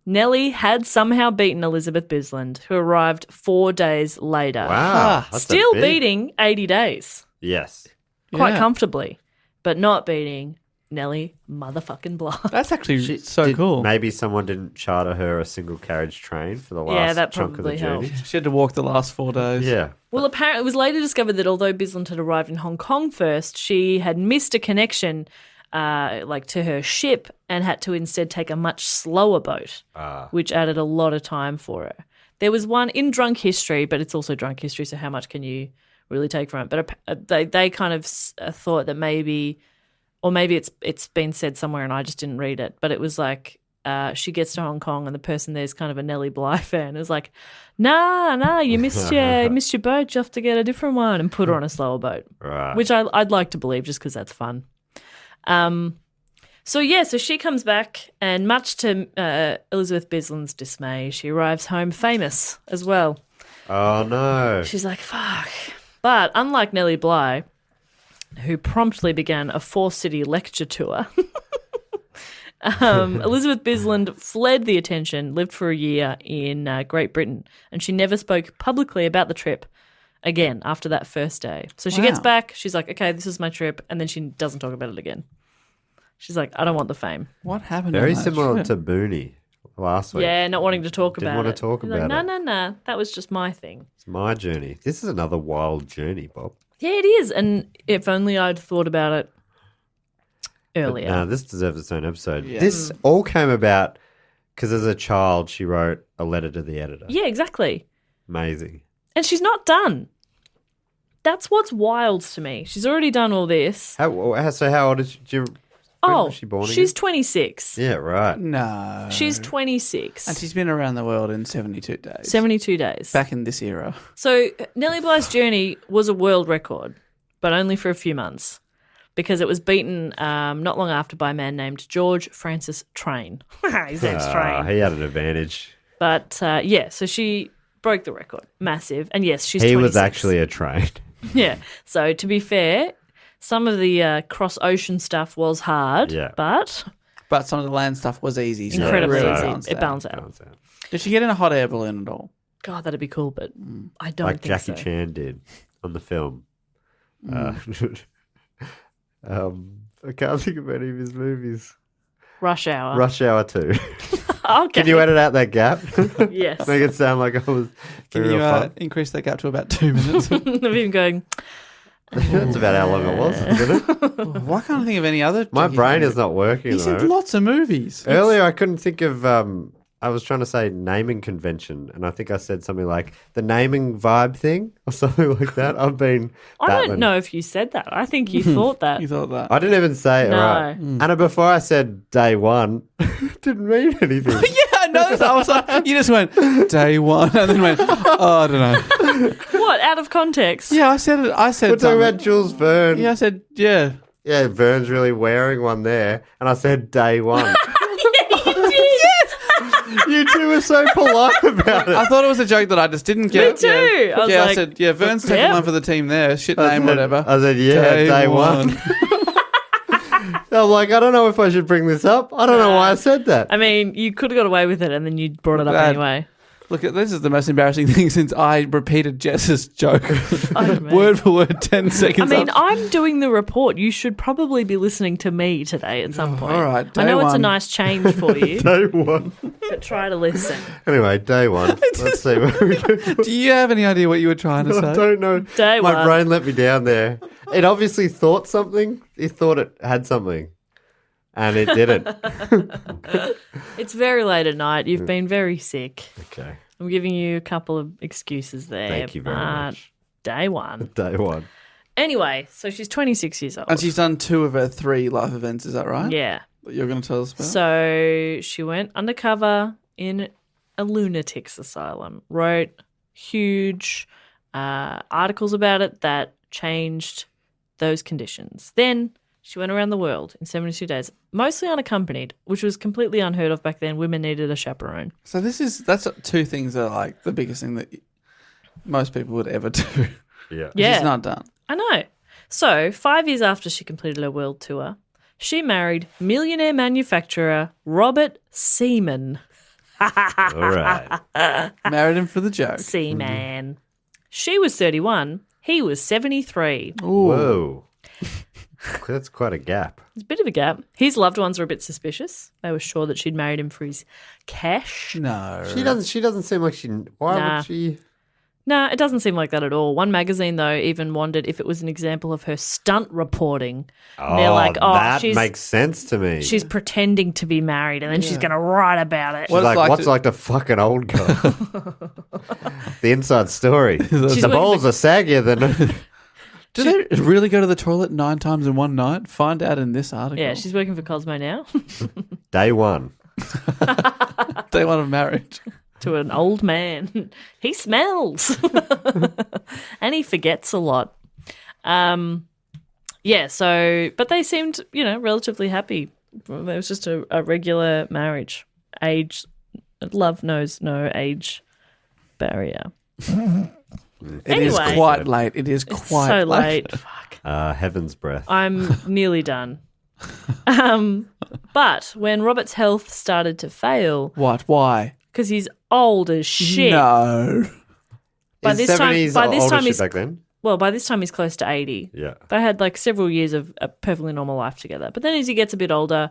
Nellie had somehow beaten Elizabeth Bisland, who arrived 4 days later. Wow. that's a Still big- beating 80 days Yes. quite Yeah. comfortably, but not beating Nellie motherfucking Bly. That's actually so Did- cool. Maybe someone didn't charter her a single carriage train for the last Yeah, that chunk of the probably journey. helped. She had to walk the last 4 days. Yeah. Well, apparently it was later discovered that although Bisland had arrived in Hong Kong first, she had missed a connection to her ship and had to instead take a much slower boat, which added a lot of time for her. There was one in Drunk History, but it's also Drunk History, so how much can you really take from it? But they kind of thought that maybe, or maybe it's been said somewhere and I just didn't read it, but it was like she gets to Hong Kong and the person there's kind of a Nellie Bly fan. It was like, nah, you missed your boat. You have to get a different one, and put her on a slower boat, Right. which I'd like to believe just because that's fun. So she comes back, and much to Elizabeth Bisland's dismay, she arrives home famous as well. Oh, no. She's like, fuck. But unlike Nellie Bly, who promptly began a 4-city lecture tour, Elizabeth Bisland fled the attention, lived for a year in Great Britain, and she never spoke publicly about the trip again after that first day. So she gets Wow. back, she's like, okay, this is my trip, and then she doesn't talk about it again. She's like, I don't want the fame. What happened? Very on that similar trip? to Booney last week. Yeah, not wanting to talk Didn't about wanna it. talk He's about like, it. No, that was just my thing. It's my journey. This is another wild journey, Bob. Yeah, it is, and if only I'd thought about it earlier. No, this deserves its own episode. Yeah. This all came about because as a child she wrote a letter to the editor. Yeah, exactly. Amazing. And she's not done. That's what's wild to me. She's already done all this. So how old is you? Oh, was she born she's again? 26. Yeah, right. No. She's 26. And she's been around the world in 72 days. 72 days. Back in this era. So Nellie Bly's journey was a world record, but only for a few months because it was beaten not long after by a man named George Francis Train. His name's Train. He had an advantage. But so she broke the record. Massive. And yes, she's He 26. was actually a train. Yeah. So to be fair, some of the cross-ocean stuff was hard, Yeah. but But some of the land stuff was easy. So incredibly it really easy. balanced It out. balanced out. Did she get in a hot air balloon at all? God, that'd be cool, but I don't Like think Jackie so. Chan did on the film. I can't think of any of his movies. Rush Hour. Rush Hour 2. Okay. Can you edit out that gap? Yes. Make it sound like I was Can real you fun. increase that gap to about 2 minutes? Of him going, That's about how long it was, isn't it? Why can't I think of any other? My Jackie brain Chan is not working. He's at the in moment. lots of movies. Earlier, I couldn't think of. I was trying to say naming convention, and I think I said something like the naming vibe thing or something like that. I've been. I battling. don't know if you said that. I think you thought that. You thought that? I didn't even say it No. right. And before I said day one, didn't mean anything. Yeah, I noticed. I was like, you just went day one, and then went, oh, I don't know. What? Out of context? Yeah, I said it. I said We're talking something. about Jules Verne. Yeah, I said yeah. Yeah, Verne's really wearing one there, and I said day one. You two were so polite about it. I thought it was a joke that I just didn't get. Me too. Yeah, I was I like, said, yeah, Vern's taking yeah. one for the team there. Shit name, whatever. I said, yeah, day one. I'm like, I don't know if I should bring this up. I don't know why I said that. I mean, you could have got away with it and then you brought it up That- anyway. Look, this is the most embarrassing thing since I repeated Jess's joke. Oh, man. Word for word, 10 I seconds mean, up. I'm doing the report. You should probably be listening to me today at some point. all right, I know day it's a one. nice change for you, Day one. but try to listen. Anyway, day one. Let's see where we go. Do you have any idea what you were trying to I say? don't know. Day My one. brain let me down there. It obviously thought something. It thought it had something. And it didn't. It's very late at night. You've been very sick. Okay. I'm giving you a couple of excuses there. Thank you very but much. Day one. Day one. Anyway, so she's 26 years old. And she's done 2 of her 3 life events, is that right? Yeah. That you're going to tell us about? So she went undercover in a lunatics asylum, wrote huge articles about it that changed those conditions. Then she went around the world in 72 days, mostly unaccompanied, which was completely unheard of back then. Women needed a chaperone. So that's 2 things that are like the biggest thing that most people would ever do. Yeah. Yeah. She's not done. I know. So 5 years after she completed her world tour, she married millionaire manufacturer Robert Seaman. All right. Married him for the joke. Seaman. She was 31. He was 73. Whoa. That's quite a gap. It's a bit of a gap. His loved ones were a bit suspicious. They were sure that she'd married him for his cash. No. She doesn't seem like she. Why Nah. would she? No, it doesn't seem like that at all. One magazine, though, even wondered if it was an example of her stunt reporting. And they're like, oh, that she's makes sense to me. she's pretending to be married and then she's going to write about it. She's like, like what's to- like the fucking old girl? The inside story. the working balls are saggier than. Do they really go to the toilet 9 times in one night? Find out in this article. Yeah, she's working for Cosmo now Day one. Day 1 of marriage. to an old man. He smells. And he forgets a lot. Yeah, so, but they seemed, relatively happy. It was just a regular marriage. Love knows no age barrier. It is Anyway. quite late. It is It's quite so late. Fuck. Heaven's breath. I'm nearly done. But when Robert's health started to fail, What? Why? because he's old as shit. No. By Is this time- 70s by this older time shit he's- back then. Well, by this time he's close to 80. Yeah. They had like several years of a perfectly normal life together. But then as he gets a bit older,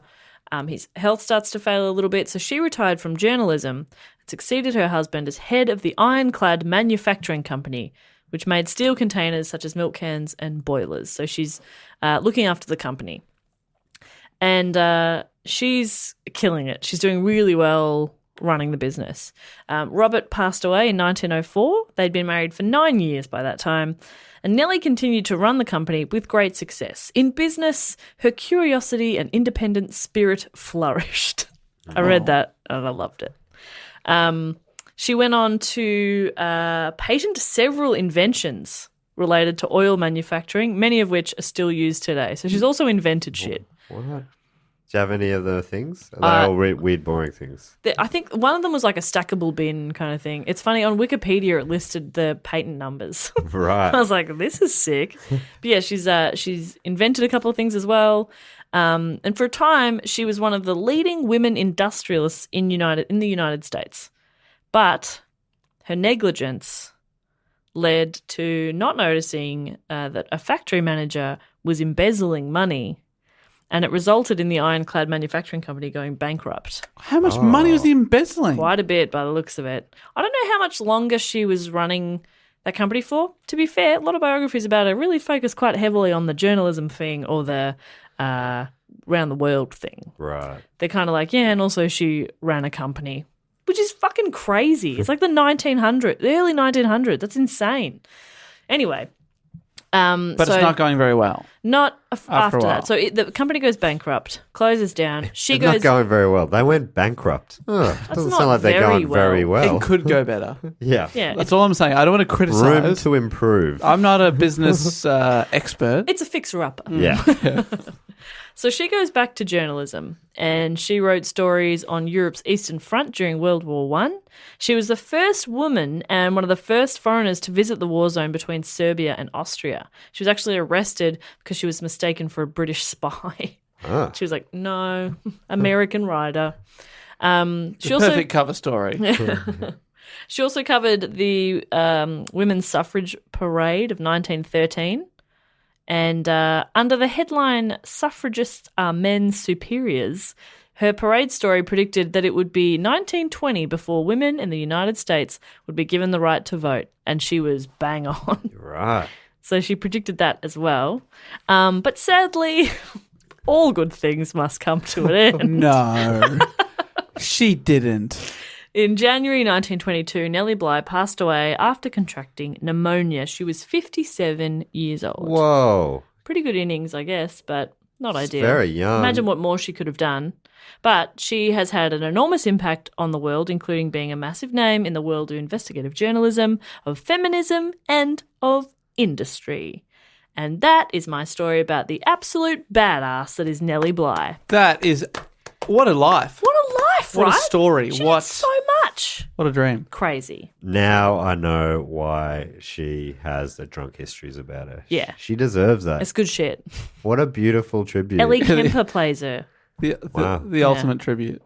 his health starts to fail a little bit. So she retired from journalism and succeeded her husband as head of the ironclad manufacturing company, which made steel containers such as milk cans and boilers. So she's looking after the company. And she's killing it. She's doing really well, running the business. Robert passed away in 1904. They'd been married for 9 years by that time. And Nellie continued to run the company with great success. In business, her curiosity and independent spirit flourished. I read that and I loved it. She went on to patent several inventions related to oil manufacturing, many of which are still used today. So she's also invented shit. What? Do you have any of the things? Are they all weird, boring things? I think one of them was like a stackable bin kind of thing. It's funny, on Wikipedia it listed the patent numbers. Right. I was like, this is sick. But yeah, she's invented a couple of things as well. And for a time, she was one of the leading women industrialists in the United States. But her negligence led to not noticing that a factory manager was embezzling money, and it resulted in the ironclad manufacturing company going bankrupt. How much money was he embezzling? Quite a bit by the looks of it. I don't know how much longer she was running that company for. To be fair, a lot of biographies about her really focus quite heavily on the journalism thing or the round the world thing. Right. They're kind of like, yeah, and also she ran a company, which is fucking crazy. It's like the early 1900s. That's insane. Anyway. But it's not going very well. Not after a while. that. So the company goes bankrupt, closes down. It's not going very well. They went bankrupt. Doesn't not sound like they're very going very well. It could go better. Yeah. Yeah, That's all I'm saying. I don't want to Room criticize. to improve. I'm not a business expert. it's a fixer-upper. Yeah. So she goes back to journalism, and she wrote stories on Europe's Eastern Front during World War I. She was the first woman and one of the first foreigners to visit the war zone between Serbia and Austria. She was actually arrested because she was mistaken for a British spy. She was like, no, American writer. Perfect cover story. She also covered the Women's Suffrage Parade of 1913. And under the headline, Suffragists Are Men's Superiors, her parade story predicted that it would be 1920 before women in the United States would be given the right to vote. And she was bang on. Right. So she predicted that as well. But sadly, all good things must come to an end. No. She didn't. In January 1922, Nellie Bly passed away after contracting pneumonia. She was 57 years old. Whoa. Pretty good innings, I guess, but not ideal. Very young. Imagine what more she could have done. But she has had an enormous impact on the world, including being a massive name in the world of investigative journalism, of feminism, and of industry. And that is my story about the absolute badass that is Nellie Bly. That is... What a life. What a life, right? What a story. She What did so much. What a dream. Crazy. Now I know why she has the drunk histories about her. Yeah. She deserves that. It's good shit. What a beautiful tribute. Ellie Kemper plays her. The ultimate tribute.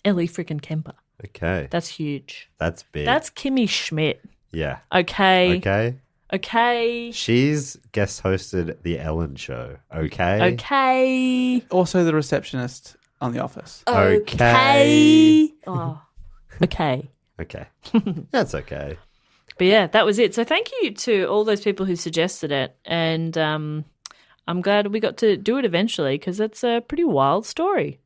Ellie freaking Kemper. Okay. That's huge. That's big. That's Kimmy Schmidt. Yeah. Okay. Okay. She's guest hosted The Ellen Show. Okay. Okay. Also the receptionist on The Office. Okay. Oh. Okay. Okay. That's okay. But yeah, that was it. So thank you to all those people who suggested it. And I'm glad we got to do it eventually because it's a pretty wild story.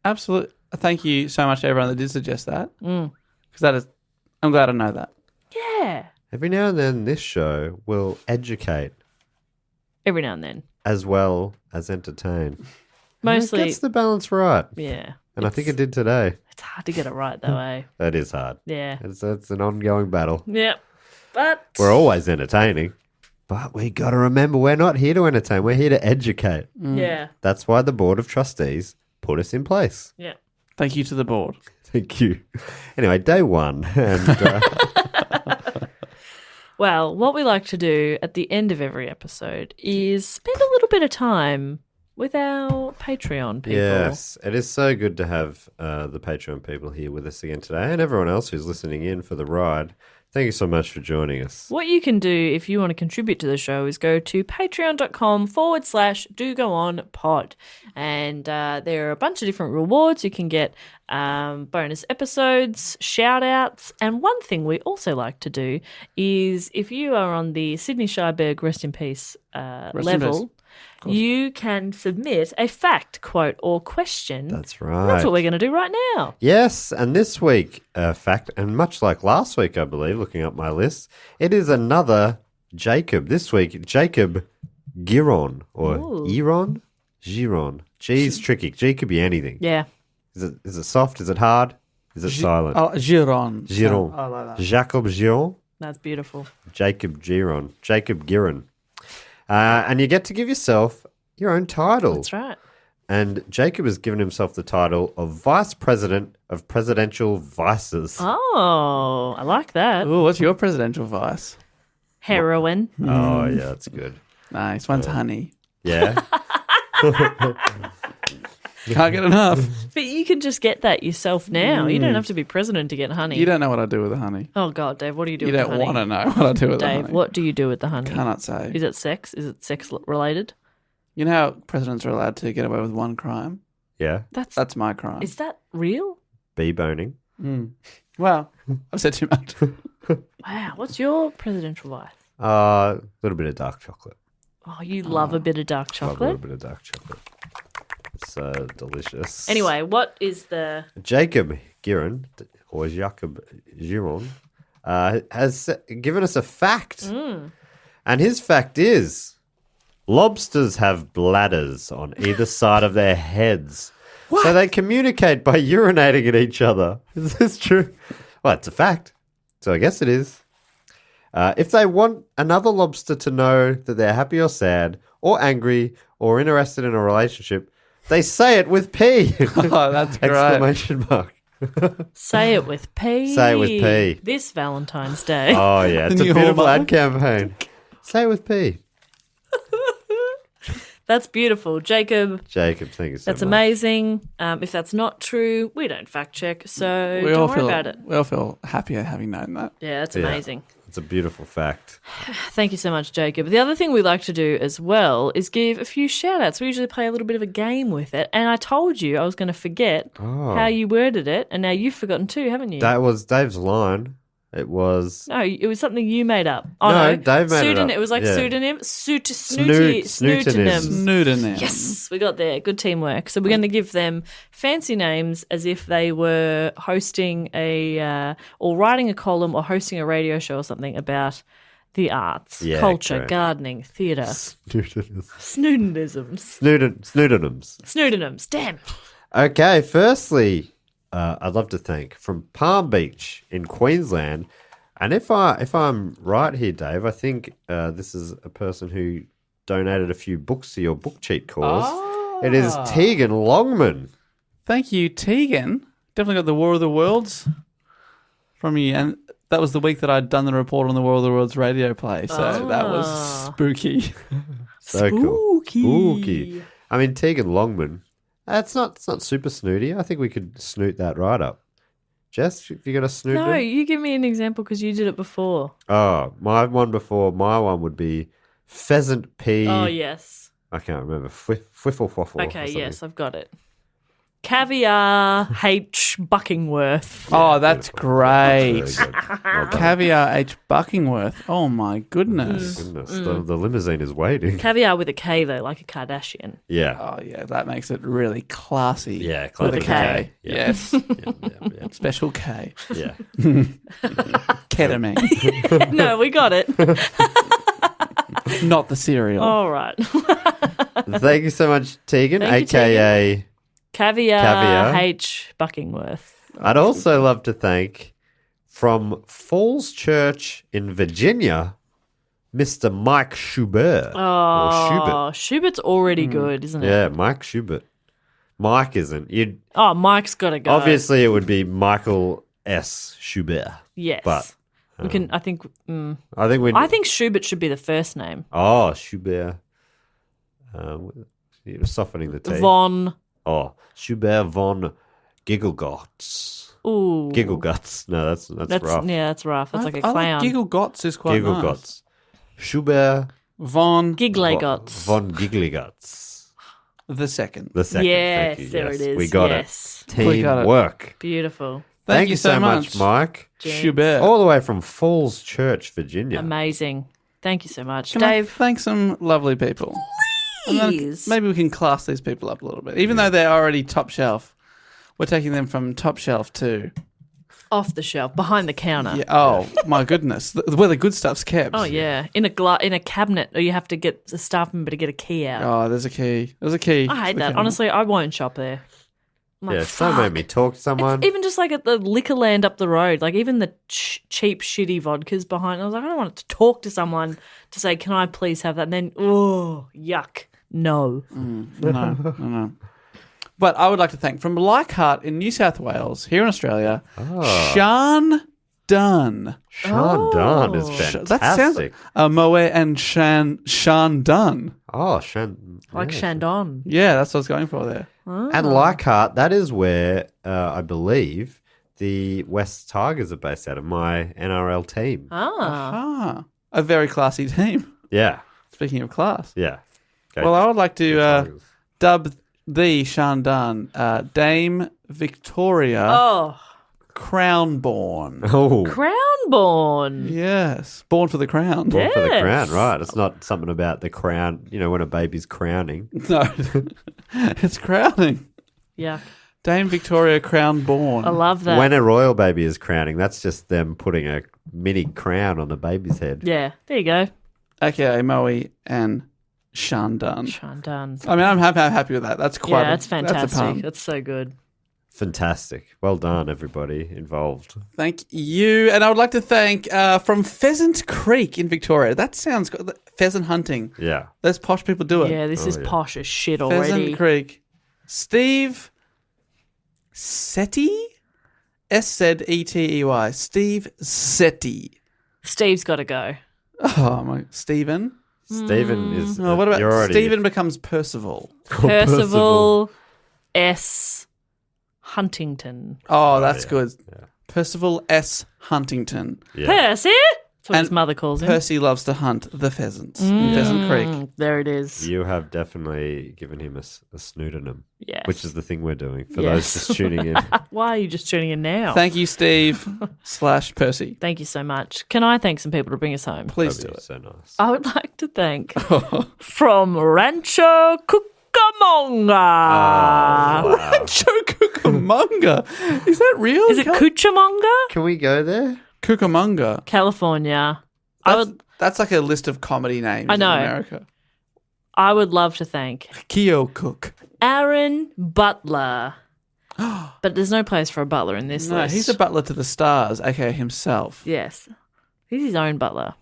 Absolutely. Thank you so much to everyone that did suggest that. Because I'm glad I know that. Yeah. Every now and then this show will educate Every now and then. as well as entertain. Mostly. It gets the balance right. Yeah. And I think it did today. It's hard to get it right though, eh? That is hard. Yeah. It's an ongoing battle. Yep. But We're always entertaining. But we got to remember we're not here to entertain. We're here to educate. yeah. That's why the Board of Trustees put us in place. Yeah. Thank you to the board. Thank you. Anyway, day one. And Well, what we like to do at the end of every episode is spend a little bit of time with our Patreon people. yes, it is so good to have the Patreon people here with us again today and everyone else who's listening in for the ride. Thank you so much for joining us. What you can do if you want to contribute to the show is go to patreon.com/dogoonpod. And there are a bunch of different rewards. You can get bonus episodes, shout outs. And one thing we also like to do is if you are on the Sydney Scheiberg Rest in Peace level, you can submit a fact, quote, or question. That's right. That's what we're going to do right now. Yes, and this week, fact, and much like last week, I believe, looking up my list, it is another Jacob. This week, Jacob Giron, or Ooh. Giron. G's tricky. G could be anything. Yeah. Is it soft? Is it hard? Is it silent? Oh, Giron. Giron. I like that. Jacob Giron. That's beautiful. Jacob Giron. Jacob Giron. And you get to give yourself your own title. That's right. And Jacob has given himself the title of Vice President of Presidential Vices. Oh, I like that. Ooh, what's your presidential vice? Heroin. Oh, yeah, that's good. Nice. One's honey. Yeah. Can't get enough. But you can just get that yourself now. You don't have to be president to get honey. You don't know what I do with the honey. Oh, God, Dave, what do you do You with the don't honey? want to know what I do with the Dave, honey. what do you do with the honey? Cannot say. Is it sex? Is it sex related? You know how presidents are allowed to get away with one crime? Yeah. That's my crime. Is that real? Bee boning. Well, I've said too much. Wow. What's your presidential vice? A little bit of dark chocolate. Oh, you love a bit of dark Love a little chocolate. bit of dark chocolate. So delicious. Anyway, what is the... Jacob Giron, or Jacob Giron, has given us a fact. And his fact is lobsters have bladders on either side of their heads. What? So they communicate by urinating at each other. Is this true? Well, it's a fact. So I guess it is. If they want another lobster to know that they're happy or sad or angry or interested in a relationship, they say it with P. Oh, that's great. Exclamation mark. Say it with P. Say it with P. This Valentine's Day. Oh, yeah. It's a New beautiful Hallmark. ad campaign. Say it with P. That's beautiful. Jacob, Jacob, thank you so that's much. amazing. If that's not true, we don't fact check, so don't worry about it. We all feel happier having known that. Yeah, that's Yeah. amazing. It's a beautiful fact. Thank you so much, Jacob. The other thing we like to do as well is give a few shout-outs. We usually play a little bit of a game with it, and I told you I was going to forget how you worded it, and now you've forgotten too, haven't you? That was Dave's line. It was... No, it was something you made up. Oh, No, Dave made it up. It was like Yeah. pseudonym. Pseudonyms. Pseudonym. Yes, we got there. Good teamwork. So we're going to give them fancy names as if they were hosting or writing a column or hosting a radio show or something about the arts, Yeah, culture, correct. gardening, theatre, Pseudonyms. snoodonisms. Pseudonyms. Damn. Okay, firstly, I'd love to thank from Palm Beach in Queensland, and if I'm right here, Dave, I think this is a person who donated a few books to your book cheat cause. It is Tegan Longman. Thank you, Tegan. Definitely got the War of the Worlds from you. And that was the week that I'd done the report on the War of the Worlds radio play. So that was spooky. So cool. Spooky. I mean, Tegan Longman. It's not super snooty. I think we could snoot that right up. Jess, if you're going to snoot No, it? you give me an example because you did it before. Oh, my one would be Pheasant P. Oh, yes. I can't remember. Fwiffle Waffle. Okay, yes, I've got it. Caviar H. Buckingworth. Oh, that's great. Very good. Well done. Caviar H. Buckingworth. Oh, my goodness. Goodness, the limousine is waiting. Caviar with a K, though, like a Kardashian. Yeah. Oh, yeah, that makes it really classy. Yeah, With classy a K. Yeah. Yes. Yeah. Special K. Yeah. Ketamine. No, we got it. Not the cereal. All right. Thank you so much, Tegan, Thank you, a.k.a. Caviar H. Buckingworth. I'd also love to thank from Falls Church in Virginia, Mr. Mike Schubert. Oh, Schubert's already good, isn't it? Yeah, Mike Schubert. Mike isn't. Oh, Mike's got to go. Obviously, it would be Michael S. Schubert. Yes. But we can. I think Schubert should be the first name. Oh, Schubert. You're softening the T. Von. Oh, Schubert von Gigglegotts. Ooh. Giggleguts. No, that's rough. Yeah, that's rough. That's like a I clown. Giggle Gots is quite nice. Gigglegots. Schubert Von Gigglegots. von Giggleguts. the second. The second. Yes, thank you. there Yes, it is. We got Yes. it. We got it. Teamwork. Beautiful. Thank you so much, Mike. Schubert. All the way from Falls Church, Virginia. Amazing. Thank you so much. Can I Dave. thank some lovely people? Jeez. Maybe we can class these people up a little bit. Even though they're already top shelf, we're taking them from top shelf to... Off the shelf, behind the counter. Yeah, oh, my goodness. Where the good stuff's kept. Oh, yeah. In a cabinet, or you have to get a staff member to get a key out. Oh, there's a key. There's a key. I hate that. Honestly, I won't shop there. I'm like, Yeah, so made fuck. me talk to someone. It's even just like at the liquor land up the road, like even the cheap, shitty vodkas behind. I was like, I don't want to talk to someone to say, can I please have that? And then, oh, yuck. No. No. But I would like to thank from Leichhardt in New South Wales, here in Australia, Sean Dunn. Sean Dunn is fantastic. That sounds Moe and Sean Dunn. Oh, Sean. Like Shandon. Yeah, that's what I was going for there. And Leichhardt, that is where I believe the West Tigers are based out of, my NRL team. Ah, a very classy team. Yeah, Speaking of class. yeah. Okay. Well, I would like to Tigers. dub the Sean Dunn Dame Victoria Oh, Crownborn. Oh, Crownborn. Yes, born for the crown. born for the Yes. crown, right? It's not something about the crown, when a baby's crowning. No, it's crowning. Yeah, Dame Victoria Crownborn. I love that. When a royal baby is crowning, that's just them putting a mini crown on the baby's head. Yeah, there you go. AKA Moe and Sean Dunn. Shandon. I mean, I'm happy with that. That's quite Yeah, that's That's a fantastic. pun. That's so good. Fantastic. Well done, everybody involved. Thank you. And I would like to thank from Pheasant Creek in Victoria. That sounds good. Pheasant hunting. Yeah. Those posh people do it. Yeah, this is yeah. posh as shit Pheasant already. Creek. Steve Setti? S-Z-E-T-E-Y. Steve Setti. Steve's got to go. Oh, my. Stephen? Stephen is. Oh, what about you're already- Stephen becomes Percival? Percival S. Huntington. Oh, that's yeah. good. Percival S. Huntington. Yeah. Percy? That's what And his mother calls him. Percy loves to hunt the pheasants in Pheasant Creek. There it is. You have definitely given him a snoodonym, Yes. which is the thing we're doing for Yes. those just tuning in. Why are you just tuning in now? Thank you, Steve / Percy. Thank you so much. Can I thank some people to bring us home? Please do That'd be it. so nice. I would like to thank from Rancho Cucamonga. Rancho Cucamonga. Is that real? Is it Cucamonga? Can we go there? Cucamonga? California. That's like a list of comedy names I know. in America. I would love to thank Keo Cook. Aaron Butler. But there's no place for a butler in this No, list. he's a butler to the stars, aka himself. Yes. He's his own butler.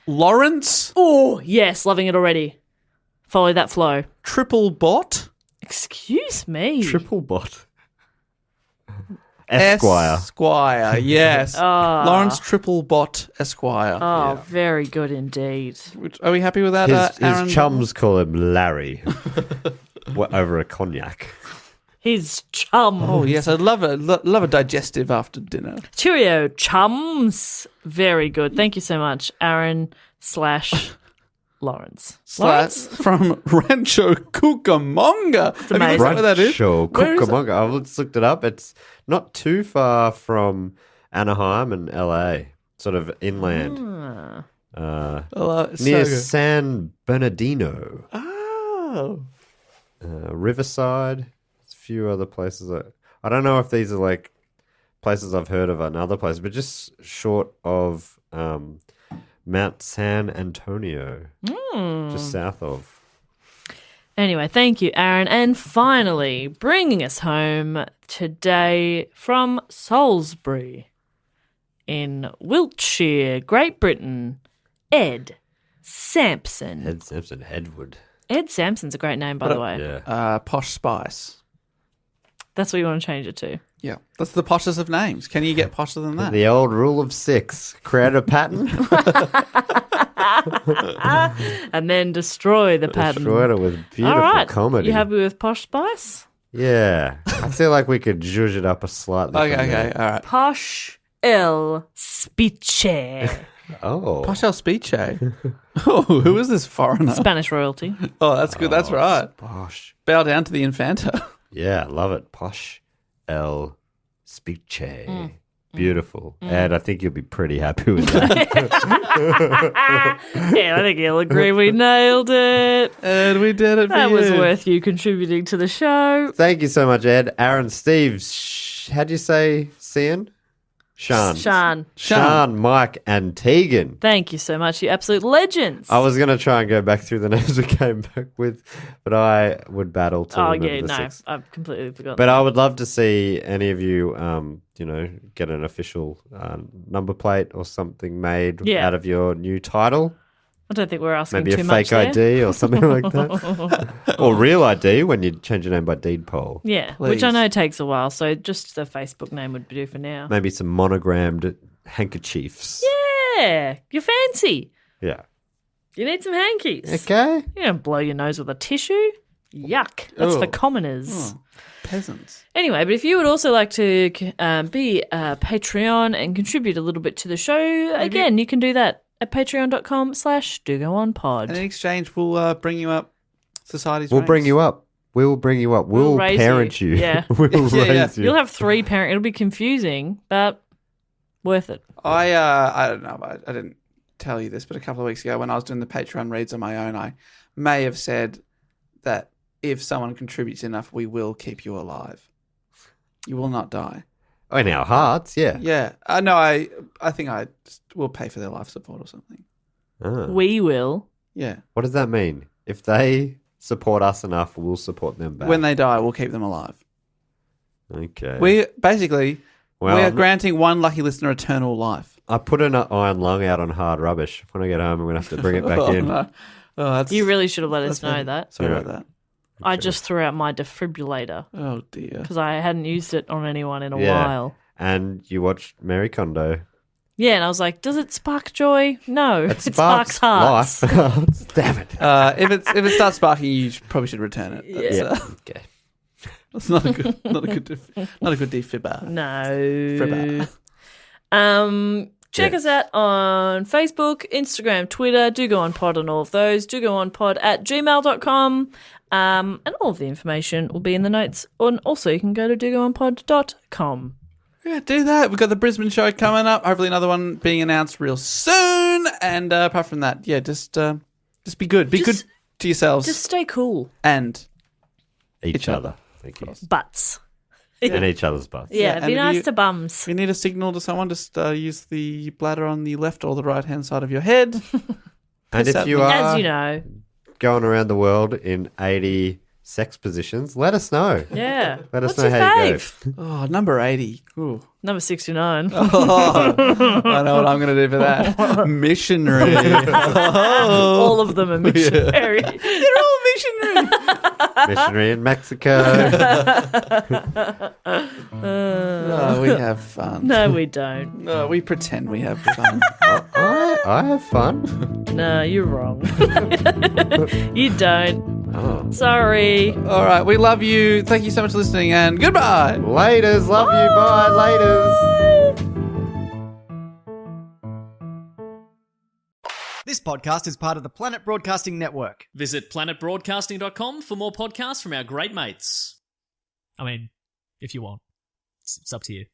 Lawrence Oh, yes. Loving it already. Follow that flow. Triple Bot. Excuse me. Triple bot. Esquire. Esquire, yes. Lawrence Triple Bot Esquire. Oh, very good indeed. Are we happy with that, Aaron? His chums call him Larry over a cognac. His chum. Oh, yes. I'd love a digestive after dinner. Cheerio, chums. Very good. Thank you so much, Aaron / Lawrence. Lawrence? From Rancho Cucamonga. Have you amazing. looked up what that is? Rancho Where is it? Cucamonga. I've just looked it up. It's not too far from Anaheim and LA, sort of inland. Oh, it's Near so good. San Bernardino, Oh. Riverside. There's a few other places. I don't know if these are like places I've heard of in other places, but just short of Mount San Antonio, just south of. Anyway, thank you, Aaron. And finally, bringing us home today from Salisbury in Wiltshire, Great Britain, Ed Sampson. Ed Sampson, Headwood. Ed Sampson's a great name, by the way. Yeah. Posh Spice. That's what you want to change it to. Yeah. That's the poshest of names. Can you get posher than that? The old rule of 6. Create a pattern. And then destroy the pattern. Destroyed it with beautiful All right. comedy. You happy with Posh Spice? Yeah. I feel like we could zhuzh it up a slightly. Okay, from okay, there. all right. Posh El Spiche. Oh. Posh El Speech. Oh, who is this foreigner? Spanish royalty. Oh, that's good. That's right. Posh. Bow down to the Infanta. Yeah, love it. Posh El Speech. Beautiful. Ed, I think you'll be pretty happy with that. Yeah, I think he'll agree we nailed it. And we did it for That you. was worth you contributing to the show. Thank you so much, Ed. Aaron, Steve, how'd you say Cian? Sean, Mike, and Tegan. Thank you so much, you absolute legends. I was going to try and go back through the names we came back with, but I would battle to remember the six. I've completely forgotten. But I would love to see any of you, get an official number plate or something made out of your new title. I don't think we're asking Maybe too a much fake there. ID or something like that. Or real ID when you change your name by deed poll. Yeah, Please. which I know takes a while, so just the Facebook name would do for now. Maybe some monogrammed handkerchiefs. Yeah, you're fancy. Yeah. You need some hankies. Okay. You don't blow your nose with a tissue. Yuck. That's for commoners. Peasants. Anyway, but if you would also like to be a Patreon and contribute a little bit to the show, again, you can do that at patreon.com/dogoonpod. And in exchange, we'll bring you up society's We'll ranks. bring you up. We will bring you up. We'll raise parent you. Yeah. We'll Yeah, yeah. raise you. You'll have 3 parents. It'll be confusing, but worth it. I don't know. I didn't tell you this, but a couple of weeks ago when I was doing the Patreon reads on my own, I may have said that if someone contributes enough, we will keep you alive. You will not die. Oh, in our hearts, yeah. Yeah. No, I think I will pay for their life support or something. Ah. We will. Yeah. What does that mean? If they support us enough, we'll support them back. When they die, we'll keep them alive. Okay. We basically Well, we are granting one lucky listener eternal life. I put an iron lung out on hard rubbish. When I get home, I'm going to have to bring it back in. No. Oh, that's, You really should have let us know that. Sorry Yeah. about that. I just threw out my defibrillator Oh dear. because I hadn't used it on anyone in a Yeah. while. And you watched Mary Kondo. Yeah, and I was like, does it spark joy? No, It it sparks hearts. life. Damn it. If it starts sparking, you probably should return it. That's, Yeah. Okay. that's not a good defibber. No. Fribber. Check us out on Facebook, Instagram, Twitter. Do go on pod on all of those. Do go on pod at gmail.com. And all of the information will be in the notes. And also, you can go to dogoonpod.com. Yeah, do that. We've got the Brisbane show coming up. Hopefully, another one being announced real soon. And apart from that, yeah, just be good. Be good to yourselves Just stay cool. and Each other. Thank you. Butts. And each other's butts. Yeah, and be if nice you- to bums. if you need a signal to someone, just use the bladder on the left or the right hand side of your head. And if you As are you know. going around the world in 80 sex positions, let us know. Yeah. Let us What's know your how you fave? go. Oh, number 80. Ooh. Number 69. Oh, I know what I'm going to do for that. Missionary. All of them are missionary. They're all missionary. Missionary in Mexico. No, we have fun. No, we don't. No, we pretend we have fun. I have fun. No, you're wrong. You don't. Oh. Sorry. All right, we love you. Thank you so much for listening, and goodbye. Laters. Love you. Bye. Laters. This podcast is part of the Planet Broadcasting Network. Visit planetbroadcasting.com for more podcasts from our great mates. I mean, if you want. It's up to you.